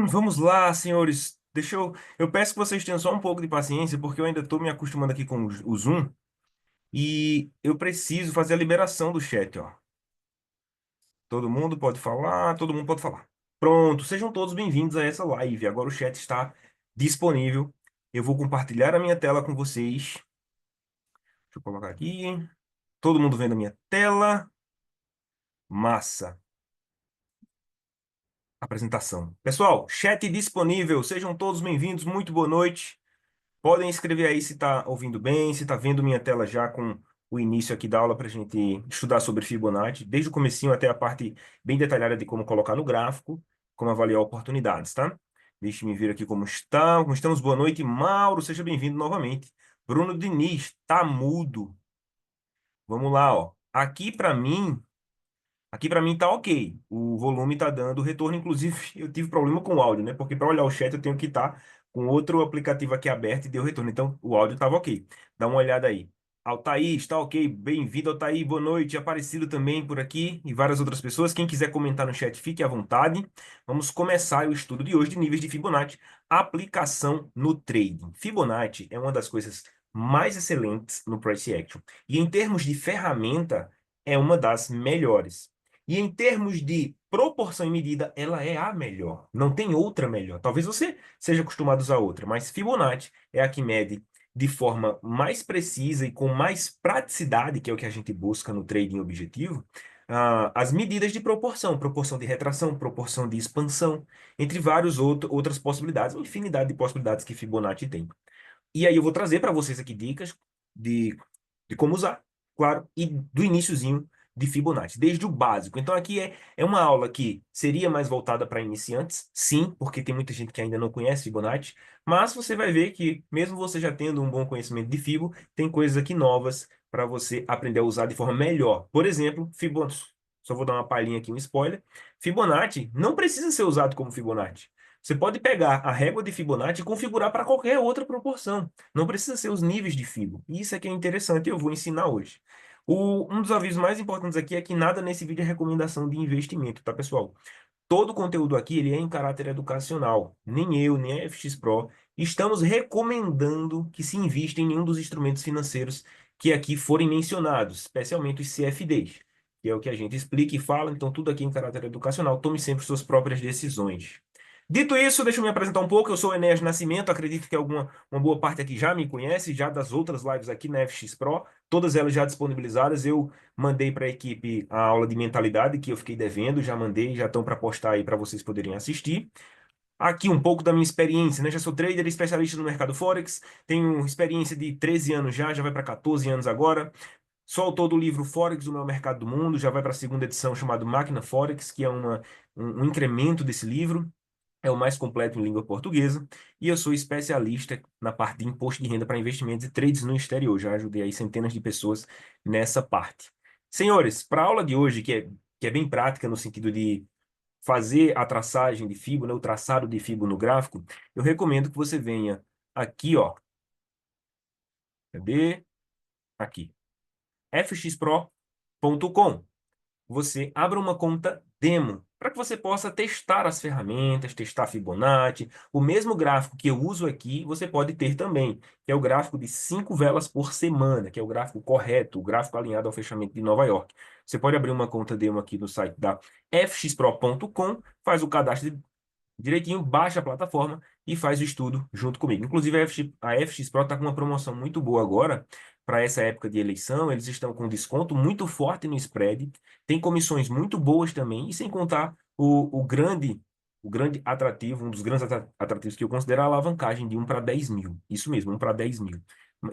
Vamos lá, senhores. Eu peço que vocês tenham só um pouco de paciência, porque eu ainda estou me acostumando aqui com o Zoom e eu preciso fazer a liberação do chat, ó. Todo mundo pode falar, todo mundo pode falar. Pronto, sejam todos bem-vindos a essa live. Agora o chat está disponível. Eu vou compartilhar a minha tela com vocês. Deixa eu colocar aqui. Todo mundo vendo a minha tela. Massa. Apresentação. Pessoal, chat disponível. Sejam todos bem-vindos. Muito boa noite. Podem escrever aí se está ouvindo bem, se está vendo minha tela já com o início aqui da aula para a gente estudar sobre Fibonacci, desde o comecinho até a parte bem detalhada de como colocar no gráfico, como avaliar oportunidades, tá? Deixe-me ver aqui como está. Como estamos? Boa noite, Mauro, seja bem-vindo novamente. Bruno Diniz, tá mudo. Vamos lá, ó. Aqui para mim tá ok. O volume tá dando retorno. Inclusive, eu tive problema com o áudio, né? Porque para olhar o chat eu tenho que estar com outro aplicativo aqui aberto e deu retorno. Então, o áudio tava ok. Dá uma olhada aí. Altair, está ok. Bem-vindo, Altair. Boa noite. Aparecido também por aqui e várias outras pessoas. Quem quiser comentar no chat, fique à vontade. Vamos começar o estudo de hoje de níveis de Fibonacci. Aplicação no trading. Fibonacci é uma das coisas mais excelentes no Price Action. E em termos de ferramenta, é uma das melhores. E em termos de proporção e medida, ela é a melhor. Não tem outra melhor. Talvez você seja acostumado a usar outra, mas Fibonacci é a que mede de forma mais precisa e com mais praticidade, que é o que a gente busca no trading objetivo, as medidas de proporção, proporção de retração, proporção de expansão, entre várias outras possibilidades, uma infinidade de possibilidades que Fibonacci tem. E aí eu vou trazer para vocês aqui dicas de, de como usar, claro, e do iniciozinho de Fibonacci, desde o básico. Então aqui é uma aula que seria mais voltada para iniciantes, sim, porque tem muita gente que ainda não conhece Fibonacci, mas você vai ver que mesmo você já tendo um bom conhecimento de Fibo, tem coisas aqui novas para você aprender a usar de forma melhor. Por exemplo, Fibonacci, só vou dar uma palhinha aqui, um spoiler, Fibonacci não precisa ser usado como Fibonacci. Você pode pegar a régua de Fibonacci e configurar para qualquer outra proporção. Não precisa ser os níveis de Fibo. Isso é que é interessante e eu vou ensinar hoje. Um dos avisos mais importantes aqui é que nada nesse vídeo é recomendação de investimento, tá, pessoal? Todo o conteúdo aqui ele é em caráter educacional. Nem eu, nem a FX Pro estamos recomendando que se invista em nenhum dos instrumentos financeiros que aqui forem mencionados, especialmente os CFDs, que é o que a gente explica e fala. Então, tudo aqui em caráter educacional. Tome sempre suas próprias decisões. Dito isso, deixa eu me apresentar um pouco. Eu sou o Enéas Nascimento. Acredito que uma boa parte aqui já me conhece, já das outras lives aqui na FX Pro, todas elas já disponibilizadas. Eu mandei para a equipe a aula de mentalidade que eu fiquei devendo, já mandei, já estão para postar aí para vocês poderem assistir. Aqui um pouco da minha experiência, né? Já sou trader, especialista no mercado Forex, tenho experiência de 13 anos já vai para 14 anos agora. Sou autor do livro Forex, o meu mercado do mundo, já vai para a segunda edição chamado Máquina Forex, que é um incremento desse livro. É o mais completo em língua portuguesa, e eu sou especialista na parte de imposto de renda para investimentos e trades no exterior. Já ajudei aí centenas de pessoas nessa parte. Senhores, para a aula de hoje, que é bem prática no sentido de fazer a traçagem de Fibo, né, o traçado de Fibo no gráfico, eu recomendo que você venha aqui, ó. Cadê? Aqui. fxpro.com. Você abra uma conta demo para que você possa testar as ferramentas, testar Fibonacci. O mesmo gráfico que eu uso aqui, você pode ter também, que é o gráfico de 5 velas por semana, que é o gráfico correto, o gráfico alinhado ao fechamento de Nova York. Você pode abrir uma conta demo aqui no site da fxpro.com, faz o cadastro direitinho, baixa a plataforma e faz o estudo junto comigo. Inclusive, a FX Pro está com uma promoção muito boa agora para essa época de eleição. Eles estão com desconto muito forte no spread, tem comissões muito boas também, e sem contar o grande atrativo, um dos grandes atrativos que eu considero a alavancagem de 1 para 10 mil. Isso mesmo, 1 para 10 mil.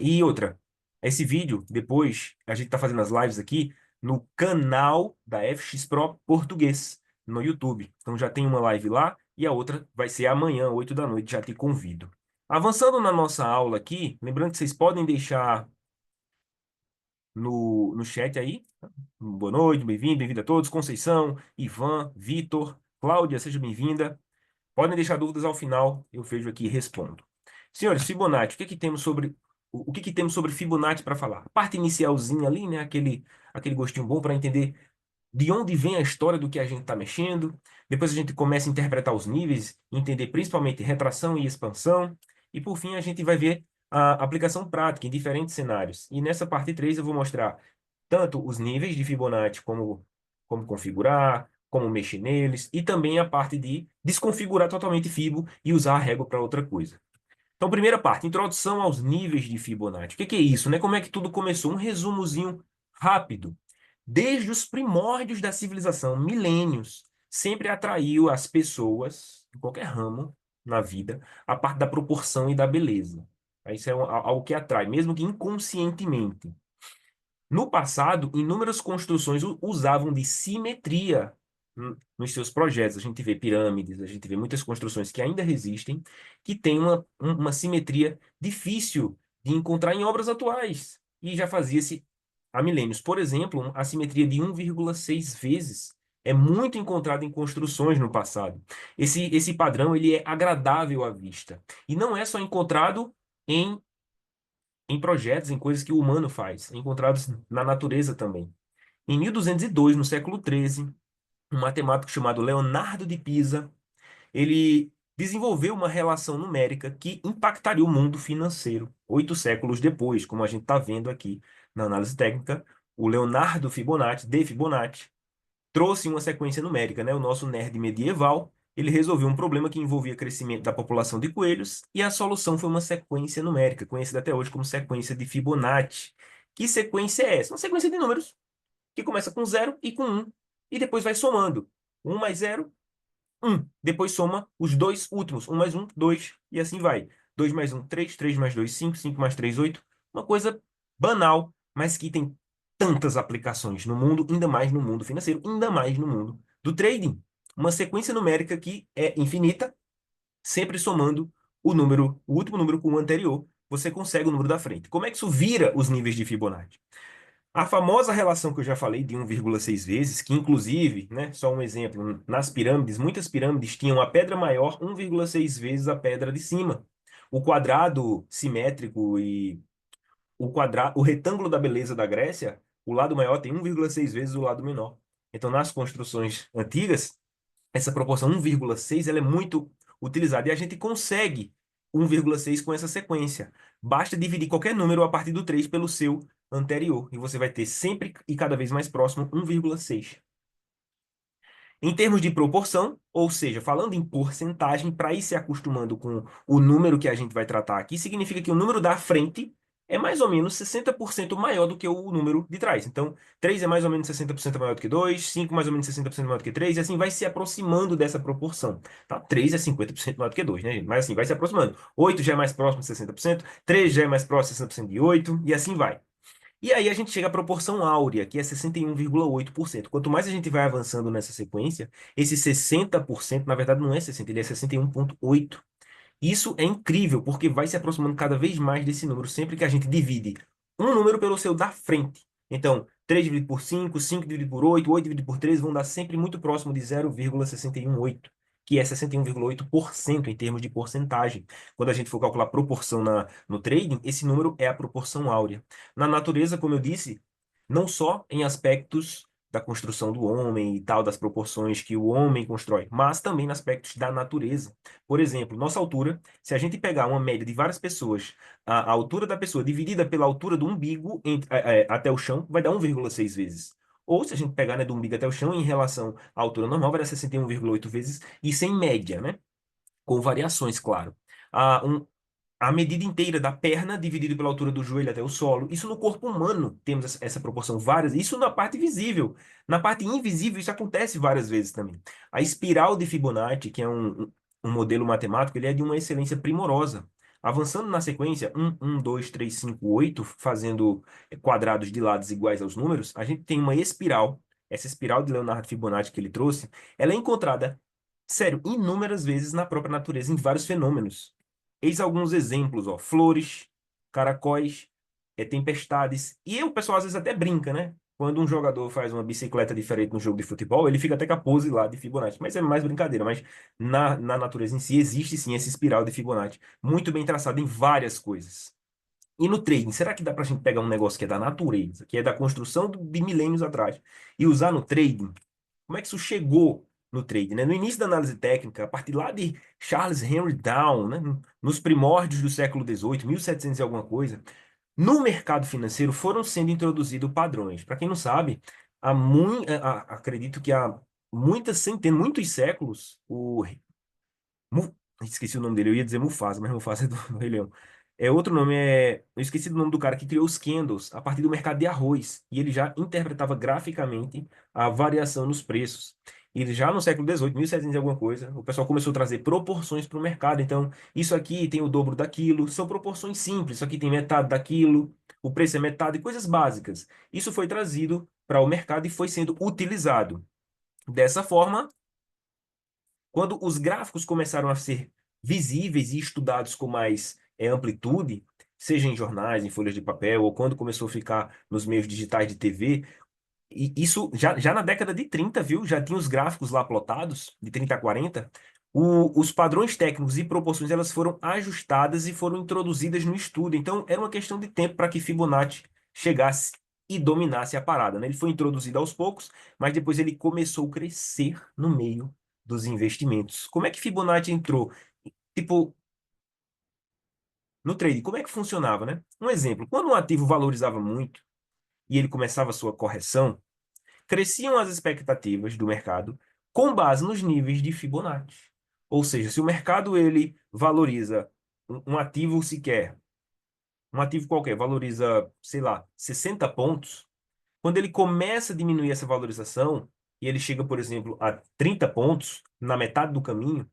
E outra, esse vídeo, depois, a gente está fazendo as lives aqui no canal da FX Pro Português, no YouTube. Então já tem uma live lá e a outra vai ser amanhã, 8 da noite, já te convido. Avançando na nossa aula aqui, lembrando que vocês podem deixar no chat aí. Boa noite, bem-vindo, bem-vindo a todos. Conceição, Ivan, Vitor, Cláudia, seja bem-vinda. Podem deixar dúvidas ao final, eu vejo aqui e respondo. Senhores, Fibonacci, o que que temos sobre Fibonacci para falar? A parte inicialzinha ali, né? Aquele gostinho bom para entender de onde vem a história do que a gente está mexendo. Depois a gente começa a interpretar os níveis, entender principalmente retração e expansão. E por fim a gente vai ver a aplicação prática em diferentes cenários. E nessa parte 3 eu vou mostrar tanto os níveis de Fibonacci, como configurar, como mexer neles, e também a parte de desconfigurar totalmente Fibo e usar a régua para outra coisa. Então, primeira parte, introdução aos níveis de Fibonacci. O que que é isso, né? Como é que tudo começou? Um resumozinho rápido. Desde os primórdios da civilização, milênios, sempre atraiu as pessoas, em qualquer ramo na vida, a parte da proporção e da beleza. Isso é algo que atrai, mesmo que inconscientemente. No passado, inúmeras construções usavam de simetria nos seus projetos. A gente vê pirâmides, a gente vê muitas construções que ainda resistem, que têm uma simetria difícil de encontrar em obras atuais. E já fazia-se há milênios. Por exemplo, a simetria de 1,6 vezes é muito encontrada em construções no passado. Esse padrão ele é agradável à vista. E não é só encontrado em projetos, em coisas que o humano faz, encontrados na natureza também. Em 1202, no século XIII, um matemático chamado Leonardo de Pisa, ele desenvolveu uma relação numérica que impactaria o mundo financeiro. 8 séculos depois, como a gente está vendo aqui na análise técnica, o Leonardo Fibonacci, de Fibonacci, trouxe uma sequência numérica, né? O nosso nerd medieval, ele resolveu um problema que envolvia crescimento da população de coelhos e a solução foi uma sequência numérica, conhecida até hoje como sequência de Fibonacci. Que sequência é essa? Uma sequência de números que começa com 0 e com 1 e depois vai somando. 1 mais 0, 1. Depois soma os dois últimos. 1 mais 1, 2 e assim vai. 2 mais 1, 3. 3 mais 2, 5. 5 mais 3, 8. Uma coisa banal, mas que tem tantas aplicações no mundo, ainda mais no mundo financeiro, ainda mais no mundo do trading. Uma sequência numérica que é infinita, sempre somando o último número com o anterior, você consegue o número da frente. Como é que isso vira os níveis de Fibonacci? A famosa relação que eu já falei de 1,6 vezes, que inclusive, né, só um exemplo, nas pirâmides, muitas pirâmides tinham a pedra maior 1,6 vezes a pedra de cima. O quadrado simétrico e o retângulo da beleza da Grécia, o lado maior tem 1,6 vezes o lado menor. Então, nas construções antigas, essa proporção 1,6 ela é muito utilizada e a gente consegue 1,6 com essa sequência. Basta dividir qualquer número a partir do 3 pelo seu anterior e você vai ter sempre e cada vez mais próximo 1,6. Em termos de proporção, ou seja, falando em porcentagem, para ir se acostumando com o número que a gente vai tratar aqui, significa que o número da frente é mais ou menos 60% maior do que o número de trás. Então, 3 é mais ou menos 60% maior do que 2, 5 mais ou menos 60% maior do que 3, e assim vai se aproximando dessa proporção. Tá? 3 é 50% maior do que 2, né, gente? Mas assim, vai se aproximando. 8 já é mais próximo de 60%, 3 já é mais próximo de 60% de 8, e assim vai. E aí a gente chega à proporção áurea, que é 61,8%. Quanto mais a gente vai avançando nessa sequência, esse 60%, na verdade, não é 60, ele é 61,8%. Isso é incrível, porque vai se aproximando cada vez mais desse número, sempre que a gente divide um número pelo seu da frente. Então, 3 dividido por 5, 5 dividido por 8, 8 dividido por 3 vão dar sempre muito próximo de 0,618, que é 61,8% em termos de porcentagem. Quando a gente for calcular proporção no trading, esse número é a proporção áurea. Na natureza, como eu disse, não só em aspectos da construção do homem e tal, das proporções que o homem constrói, mas também em aspectos da natureza. Por exemplo, nossa altura, se a gente pegar uma média de várias pessoas, a altura da pessoa dividida pela altura do umbigo até o chão, vai dar 1,6 vezes. Ou se a gente pegar, né, do umbigo até o chão, em relação à altura normal, vai dar 61,8 vezes, isso em média, né? Com variações, claro. A medida inteira da perna dividido pela altura do joelho até o solo. Isso no corpo humano temos essa proporção várias. Isso na parte visível. Na parte invisível isso acontece várias vezes também. A espiral de Fibonacci, que é um modelo matemático, ele é de uma excelência primorosa. Avançando na sequência 1, 2, 3, 5, 8, fazendo quadrados de lados iguais aos números, a gente tem uma espiral. Essa espiral de Leonardo Fibonacci que ele trouxe, ela é encontrada, sério, inúmeras vezes na própria natureza, em vários fenômenos. Eis alguns exemplos, ó, flores, caracóis, tempestades. E o pessoal às vezes até brinca, né? Quando um jogador faz uma bicicleta diferente no jogo de futebol, ele fica até com a pose lá de Fibonacci. Mas é mais brincadeira. Mas na natureza em si existe sim essa espiral de Fibonacci, muito bem traçada em várias coisas. E no trading, será que dá para a gente pegar um negócio que é da natureza, que é da construção de milênios atrás, e usar no trading? Como é que isso chegou no trading, né? No início da análise técnica, a partir lá de Charles Henry Down, né? Nos primórdios do século XVIII, 1700 e alguma coisa, no mercado financeiro foram sendo introduzidos padrões. Para quem não sabe, acredito que há muitas centenas, muitos séculos, esqueci o nome dele, eu ia dizer Mufasa, mas Mufasa é do Rei Leão. É outro nome, eu esqueci do nome do cara que criou os candles a partir do mercado de arroz. E ele já interpretava graficamente a variação nos preços. E já no século XVIII, 1700 e alguma coisa, o pessoal começou a trazer proporções para o mercado. Então, isso aqui tem o dobro daquilo, são proporções simples. Isso aqui tem metade daquilo, o preço é metade, coisas básicas. Isso foi trazido para o mercado e foi sendo utilizado. Dessa forma, quando os gráficos começaram a ser visíveis e estudados com mais amplitude, seja em jornais, em folhas de papel, ou quando começou a ficar nos meios digitais de TV, e isso já na década de 30, viu? Já tinha os gráficos lá plotados, de 30 a 40. Os padrões técnicos e proporções elas foram ajustadas e foram introduzidas no estudo. Então, era uma questão de tempo para que Fibonacci chegasse e dominasse a parada, né? Ele foi introduzido aos poucos, mas depois ele começou a crescer no meio dos investimentos. Como é que Fibonacci entrou? Tipo, no trade, como é que funcionava, né? Um exemplo, quando um ativo valorizava muito e ele começava a sua correção, cresciam as expectativas do mercado com base nos níveis de Fibonacci. Ou seja, se o mercado ele valoriza um ativo sequer, um ativo qualquer valoriza, sei lá, 60 pontos, quando ele começa a diminuir essa valorização e ele chega, por exemplo, a 30 pontos, na metade do caminho,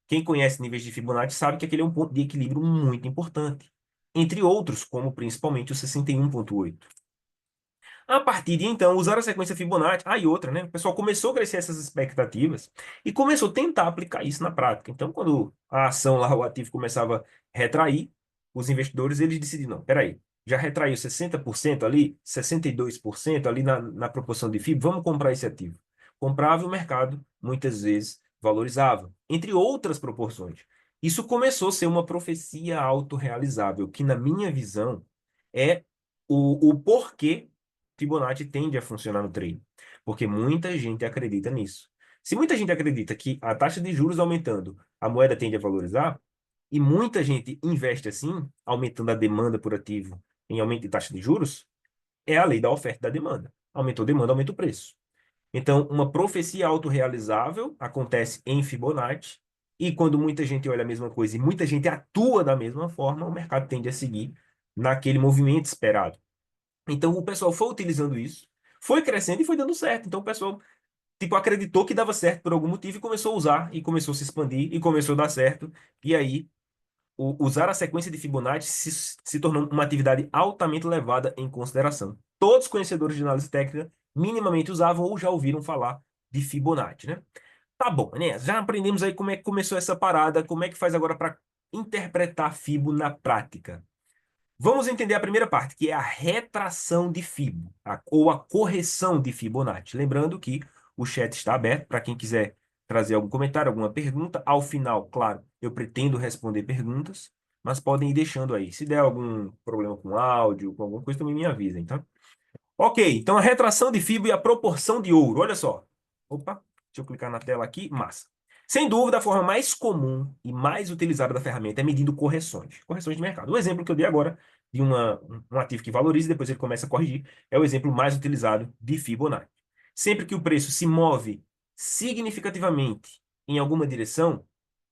quem conhece níveis de Fibonacci sabe que aquele é um ponto de equilíbrio muito importante. Entre outros, como principalmente o 61,8. A partir de então, usar a sequência Fibonacci, e outra, né? O pessoal começou a crescer essas expectativas e começou a tentar aplicar isso na prática. Então, quando a ação lá, o ativo começava a retrair, os investidores, eles decidiram, não, peraí, já retraiu 60% ali, 62% ali na proporção de FIB, vamos comprar esse ativo. Comprava e o mercado, muitas vezes, valorizava, entre outras proporções. Isso começou a ser uma profecia autorrealizável, que na minha visão é o porquê Fibonacci tende a funcionar no trade, porque muita gente acredita nisso. Se muita gente acredita que a taxa de juros aumentando, a moeda tende a valorizar, e muita gente investe assim, aumentando a demanda por ativo em aumento de taxa de juros, é a lei da oferta e da demanda. Aumentou a demanda, aumenta o preço. Então, uma profecia autorrealizável acontece em Fibonacci, e quando muita gente olha a mesma coisa e muita gente atua da mesma forma, o mercado tende a seguir naquele movimento esperado. Então o pessoal foi utilizando isso, foi crescendo e foi dando certo. Então o pessoal, tipo, acreditou que dava certo por algum motivo e começou a usar, e começou a se expandir, e começou a dar certo. E aí, usar a sequência de Fibonacci se tornou uma atividade altamente levada em consideração. Todos os conhecedores de análise técnica minimamente usavam ou já ouviram falar de Fibonacci, né? Tá bom, né? Já aprendemos aí como é que começou essa parada, como é que faz agora para interpretar Fibo na prática. Vamos entender a primeira parte, que é a retração de Fibo, ou a correção de Fibonacci. Lembrando que o chat está aberto para quem quiser trazer algum comentário, alguma pergunta. Ao final, claro, eu pretendo responder perguntas, mas podem ir deixando aí. Se der algum problema com áudio, com alguma coisa, também me avisem, tá? Ok, então a retração de Fibo e a proporção de ouro. Olha só. Opa, deixa eu clicar na tela aqui. Massa. Sem dúvida, a forma mais comum e mais utilizada da ferramenta é medindo correções. Correções de mercado. O exemplo que eu dei agora de um ativo que valoriza e depois ele começa a corrigir é o exemplo mais utilizado de Fibonacci. Sempre que o preço se move significativamente em alguma direção,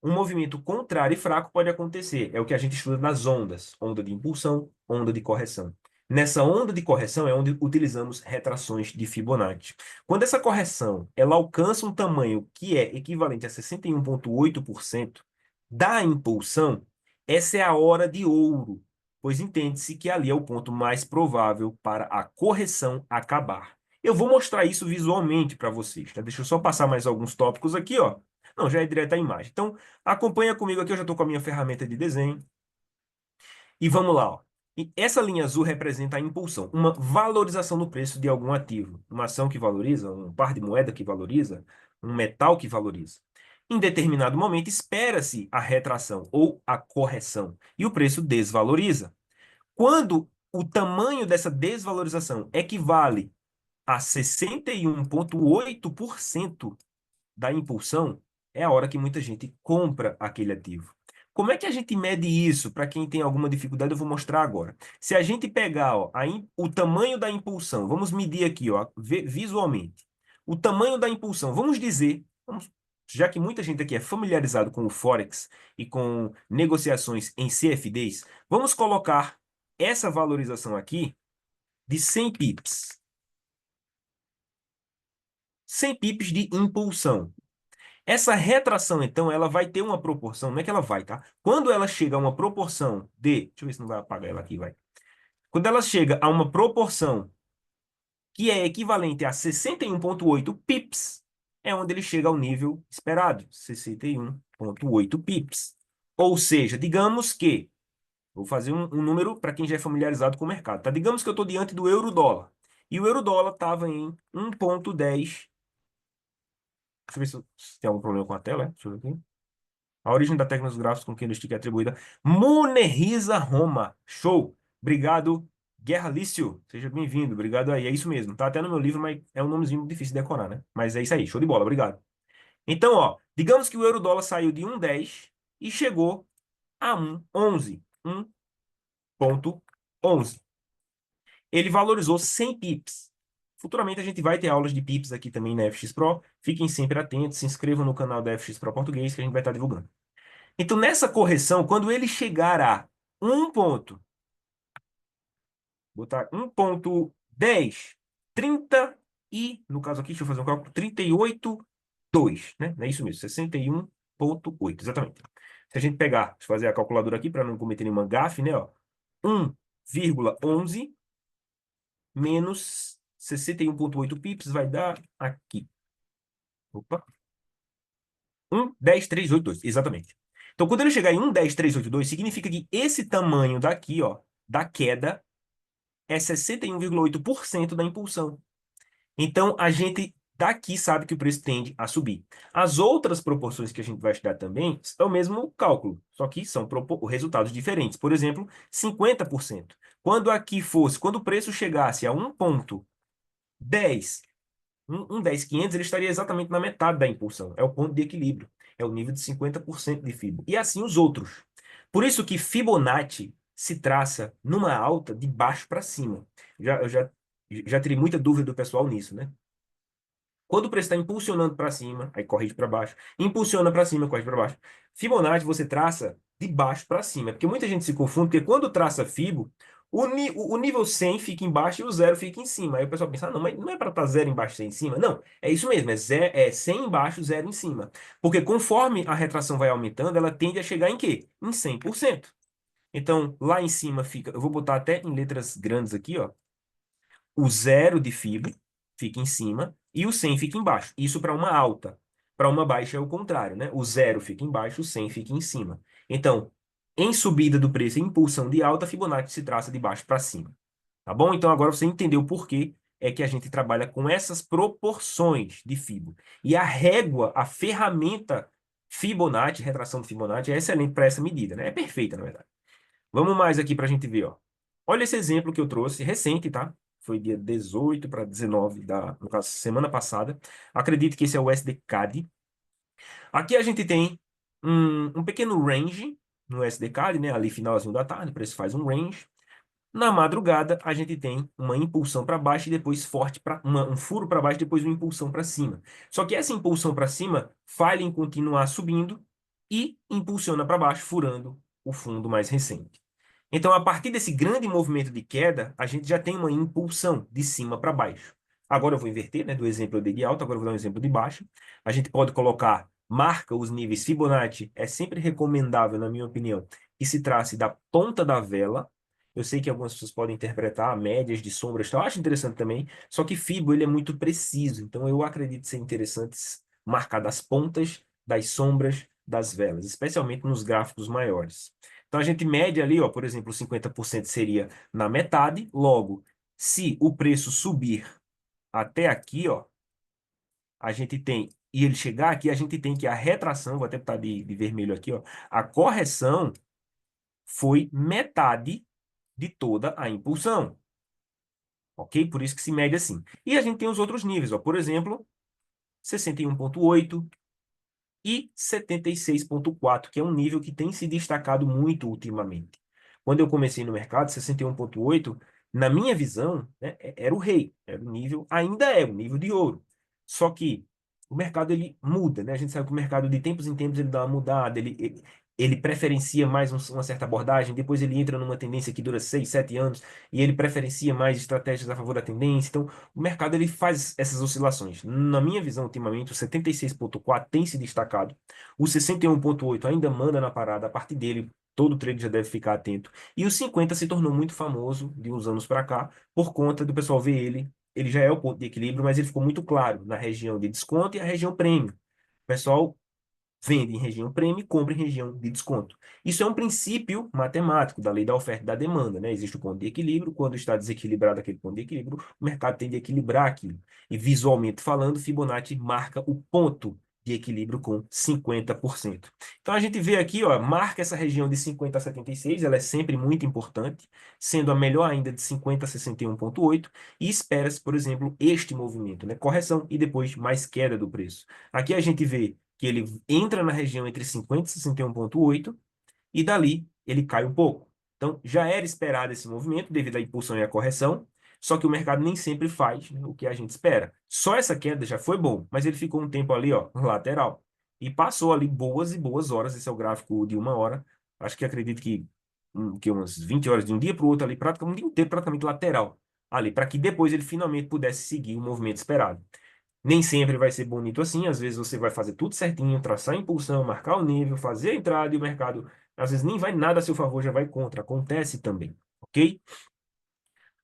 um movimento contrário e fraco pode acontecer. É o que a gente estuda nas ondas. Onda de impulsão, onda de correção. Nessa onda de correção é onde utilizamos retrações de Fibonacci. Quando essa correção ela alcança um tamanho que é equivalente a 61,8% da impulsão, essa é a hora de ouro, pois entende-se que ali é o ponto mais provável para a correção acabar. Eu vou mostrar isso visualmente para vocês, tá? Deixa eu só passar mais alguns tópicos aqui, ó. Não, já é direto à imagem. Então, acompanha comigo aqui, eu já estou com a minha ferramenta de desenho. E vamos lá, ó. E essa linha azul representa a impulsão, uma valorização no preço de algum ativo. Uma ação que valoriza, um par de moeda que valoriza, um metal que valoriza. Em determinado momento, espera-se a retração ou a correção, e o preço desvaloriza. Quando o tamanho dessa desvalorização equivale a 61,8% da impulsão, é a hora que muita gente compra aquele ativo. Como é que a gente mede isso? Para quem tem alguma dificuldade, eu vou mostrar agora. Se a gente pegar, ó, o tamanho da impulsão, vamos medir aqui, ó, visualmente. O tamanho da impulsão, vamos dizer, já que muita gente aqui é familiarizado com o Forex e com negociações em CFDs, vamos colocar essa valorização aqui de 100 pips. 100 pips de impulsão. Essa retração, então, ela vai ter uma proporção, não é que ela vai, tá? Quando ela chega a uma proporção de, deixa eu ver se não vai apagar ela aqui, vai. Quando ela chega a uma proporção que é equivalente a 61,8 pips, é onde ele chega ao nível esperado, 61,8 pips. Ou seja, digamos que, vou fazer um número para quem já é familiarizado com o mercado, tá? Digamos que eu estou diante do euro-dólar. E o euro-dólar estava em 1,10. Deixa eu ver se tem algum problema com a tela, Deixa eu ver aqui. A origem da técnica dos gráficos com que a stick é atribuída. Munehisa Roma. Show. Obrigado, Guerra Lício. Seja bem-vindo. Obrigado aí. É isso mesmo. Tá até no meu livro, mas é um nomezinho difícil de decorar, né? Mas é isso aí. Show de bola. Obrigado. Então, ó, digamos que o euro-dólar saiu de 1,10 e chegou a 1,11. 1,11. Ele valorizou 100 pips. Futuramente a gente vai ter aulas de pips aqui também na FX Pro. Fiquem sempre atentos. Se inscrevam no canal da FX Pro Português que a gente vai estar divulgando. Então, nessa correção, quando ele chegar a 1 ponto, botar 1,10, 30 e, no caso aqui, deixa eu fazer um cálculo, 38,2, né? Não é isso mesmo, 61,8, exatamente. Se a gente pegar, deixa eu fazer a calculadora aqui para não cometer nenhuma gafe, né? Ó, 1,11 menos 61,8 pips vai dar aqui. Opa. 1,10382, exatamente. Então, quando ele chegar em 1,10382, significa que esse tamanho daqui, ó, da queda, é 61,8% da impulsão. Então, a gente daqui sabe que o preço tende a subir. As outras proporções que a gente vai estudar também é o mesmo cálculo, só que são resultados diferentes. Por exemplo, 50%. Quando o preço chegasse a 1,10, 10,500, ele estaria exatamente na metade da impulsão. É o ponto de equilíbrio. É o nível de 50% de Fibo. E assim os outros. Por isso que Fibonacci se traça numa alta de baixo para cima. Eu já tirei muita dúvida do pessoal nisso, né? Quando o preço está impulsionando para cima, aí corrige para baixo. Impulsiona para cima, corrige para baixo. Fibonacci você traça de baixo para cima. Porque muita gente se confunde, porque quando traça Fibo, o nível 100 fica embaixo e o zero fica em cima. Aí o pessoal pensa, ah, não, mas não é para estar zero embaixo e 100 em cima. Não, é isso mesmo, é 100 embaixo, zero em cima. Porque conforme a retração vai aumentando, ela tende a chegar em quê? Em 100%. Então, lá em cima fica, eu vou botar até em letras grandes aqui, ó. O zero de Fibo fica em cima e o 100 fica embaixo. Isso para uma alta. Para uma baixa é o contrário, né? O zero fica embaixo, o 100 fica em cima. Então, em subida do preço, em impulsão de alta, Fibonacci se traça de baixo para cima. Tá bom? Então agora você entendeu o porquê é que a gente trabalha com essas proporções de Fibo. E a régua, a ferramenta Fibonacci, retração de Fibonacci, é excelente para essa medida, né? É perfeita, na verdade. Vamos mais aqui para a gente ver, ó. Olha esse exemplo que eu trouxe, recente, tá? Foi dia 18 para 19 no caso, semana passada. Acredito que esse é o SDCAD. Aqui a gente tem um pequeno range no SDCAD, né? Ali finalzinho da tarde, o preço faz um range. Na madrugada, a gente tem uma impulsão para baixo e depois forte para um furo para baixo, depois uma impulsão para cima. Só que essa impulsão para cima falha em continuar subindo e impulsiona para baixo, furando o fundo mais recente. Então, a partir desse grande movimento de queda, a gente já tem uma impulsão de cima para baixo. Agora eu vou inverter, né? Do exemplo eu dei de alta, agora eu vou dar um exemplo de baixo. A gente pode colocar, marca os níveis Fibonacci. É sempre recomendável, na minha opinião, que se trace da ponta da vela. Eu sei que algumas pessoas podem interpretar médias de sombras, então eu acho interessante também. Só que Fibo, ele é muito preciso. Então, eu acredito ser interessante marcar das pontas, das sombras, das velas, especialmente nos gráficos maiores. Então a gente mede ali, ó, por exemplo, 50% seria na metade. Logo, se o preço subir até aqui, ó, a gente tem, e ele chegar aqui, a gente tem que a retração, vou até botar de vermelho aqui, ó, a correção foi metade de toda a impulsão, ok? Por isso que se mede assim. E a gente tem os outros níveis, ó. Por exemplo, 61,8 e 76,4, que é um nível que tem se destacado muito ultimamente. Quando eu comecei no mercado, 61,8, na minha visão, né, era o rei, era o nível, ainda é o nível de ouro. Só que o mercado ele muda, né? A gente sabe que o mercado de tempos em tempos ele dá uma mudada, ele preferencia mais uma certa abordagem, depois ele entra numa tendência que dura 6, 7 anos e ele preferencia mais estratégias a favor da tendência. Então, o mercado ele faz essas oscilações. Na minha visão, ultimamente, o 76,4 tem se destacado. O 61,8 ainda manda na parada. A partir dele, todo trader já deve ficar atento. E o 50 se tornou muito famoso de uns anos para cá, por conta do pessoal ver ele. Ele já é o ponto de equilíbrio, mas ele ficou muito claro na região de desconto e a região prêmio. O pessoal vende em região prêmio e compra em região de desconto. Isso é um princípio matemático da lei da oferta e da demanda, né? Existe o ponto de equilíbrio, quando está desequilibrado aquele ponto de equilíbrio, o mercado tende a equilibrar aquilo. E visualmente falando, Fibonacci marca o ponto de equilíbrio com 50%. Então a gente vê aqui, ó, marca essa região de 50 a 76, ela é sempre muito importante, sendo a melhor ainda de 50 a 61,8, e espera-se, por exemplo, este movimento, né? Correção e depois mais queda do preço. Aqui a gente vê que ele entra na região entre 50 e 61,8 e dali ele cai um pouco. Então, já era esperado esse movimento devido à impulsão e à correção, só que o mercado nem sempre faz, né, o que a gente espera. Só essa queda já foi bom, mas ele ficou um tempo ali, ó, lateral. E passou ali boas e boas horas, esse é o gráfico de uma hora. Acho que acredito que umas 20 horas de um dia para o outro ali, praticamente um dia inteiro, praticamente lateral. Ali, para que depois ele finalmente pudesse seguir o movimento esperado. Nem sempre vai ser bonito assim, às vezes você vai fazer tudo certinho, traçar a impulsão, marcar o nível, fazer a entrada e o mercado, às vezes nem vai nada a seu favor, já vai contra. Acontece também, ok?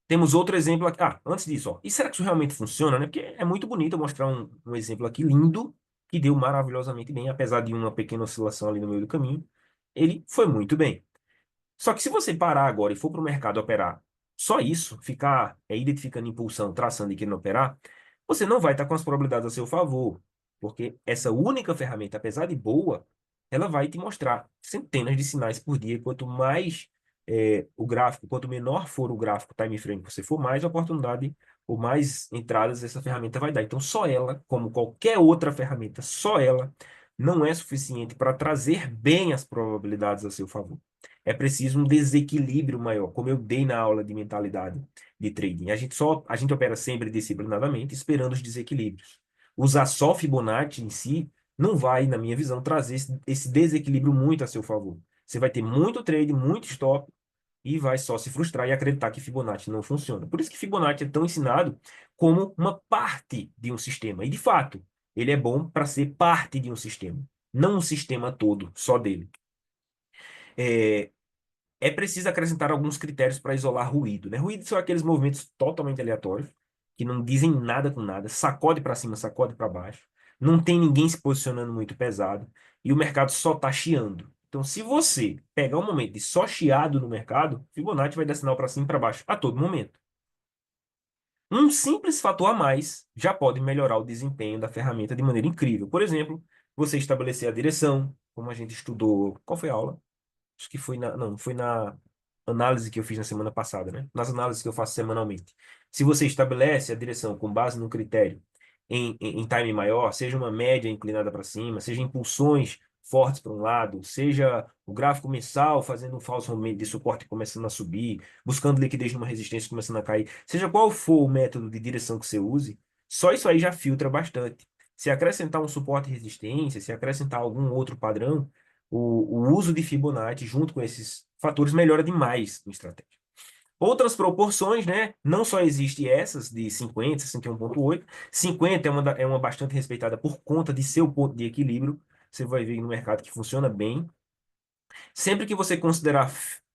Temos outro exemplo aqui. Ah, antes disso, ó. E será que isso realmente funciona, né? Porque é muito bonito eu mostrar um exemplo aqui lindo, que deu maravilhosamente bem, apesar de uma pequena oscilação ali no meio do caminho. Ele foi muito bem. Só que se você parar agora e for para o mercado operar só isso, ficar identificando impulsão, traçando e querendo operar, você não vai estar com as probabilidades a seu favor, porque essa única ferramenta, apesar de boa, ela vai te mostrar centenas de sinais por dia. Quanto mais o gráfico, quanto menor for o gráfico time frame que você for, mais oportunidade ou mais entradas essa ferramenta vai dar. Então, só ela, como qualquer outra ferramenta, só ela não é suficiente para trazer bem as probabilidades a seu favor. É preciso um desequilíbrio maior, como eu dei na aula de mentalidade de trading. A gente opera sempre disciplinadamente, esperando os desequilíbrios. Usar só Fibonacci em si não vai, na minha visão, trazer esse desequilíbrio muito a seu favor. Você vai ter muito trade, muito stop e vai só se frustrar e acreditar que Fibonacci não funciona. Por isso que Fibonacci é tão ensinado como uma parte de um sistema. E, de fato, ele é bom para ser parte de um sistema, não um sistema todo, só dele. É, é preciso acrescentar alguns critérios para isolar ruído, né? Ruído são aqueles movimentos totalmente aleatórios, que não dizem nada com nada, sacode para cima, sacode para baixo, não tem ninguém se posicionando muito pesado, e o mercado só está chiando. Então, se você pegar um momento de só chiado no mercado, Fibonacci vai dar sinal para cima e para baixo a todo momento. Um simples fator a mais já pode melhorar o desempenho da ferramenta de maneira incrível. Por exemplo, você estabelecer a direção, como a gente estudou. Qual foi a aula? Acho que foi não, foi na análise que eu fiz na semana passada, né? Nas análises que eu faço semanalmente. Se você estabelece a direção com base no critério em time maior, seja uma média inclinada para cima, seja impulsões fortes para um lado, seja o gráfico mensal fazendo um falso movimento de suporte começando a subir, buscando liquidez numa resistência começando a cair, seja qual for o método de direção que você use, só isso aí já filtra bastante. Se acrescentar um suporte e resistência, se acrescentar algum outro padrão, o uso de Fibonacci junto com esses fatores melhora demais a estratégia. Outras proporções, né? Não só existe essas de 50, 61,8. 50 é uma bastante respeitada por conta de seu ponto de equilíbrio. Você vai ver no mercado que funciona bem. Sempre que você considerar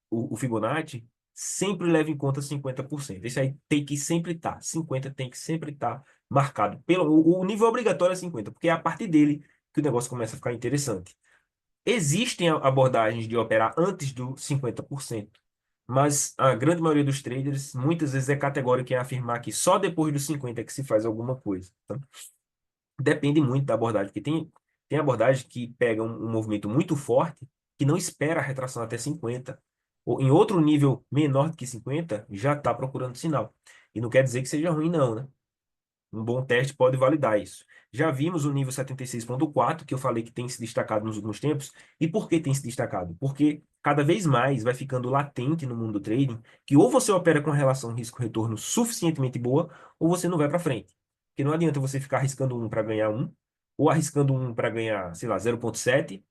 o Fibonacci, sempre leve em conta 50%. Esse aí tem que sempre estar. 50 tem que sempre estar marcado. O nível obrigatório é 50, porque é a partir dele que o negócio começa a ficar interessante. Existem abordagens de operar antes do 50%, mas a grande maioria dos traders muitas vezes é categórica em afirmar que só depois dos 50 é que se faz alguma coisa. Tá? Depende muito da abordagem, porque tem abordagem que pega um movimento muito forte que não espera a retração até 50. ou em outro nível menor do que 50, já está procurando sinal. E não quer dizer que seja ruim, não, né? Um bom teste pode validar isso. Já vimos o nível 76.4, que eu falei que tem se destacado nos últimos tempos. E por que tem se destacado? Porque cada vez mais vai ficando latente no mundo do trading que ou você opera com relação risco-retorno suficientemente boa, ou você não vai para frente. Porque não adianta você ficar arriscando um para ganhar um, ou arriscando um para ganhar, sei lá, 0,7,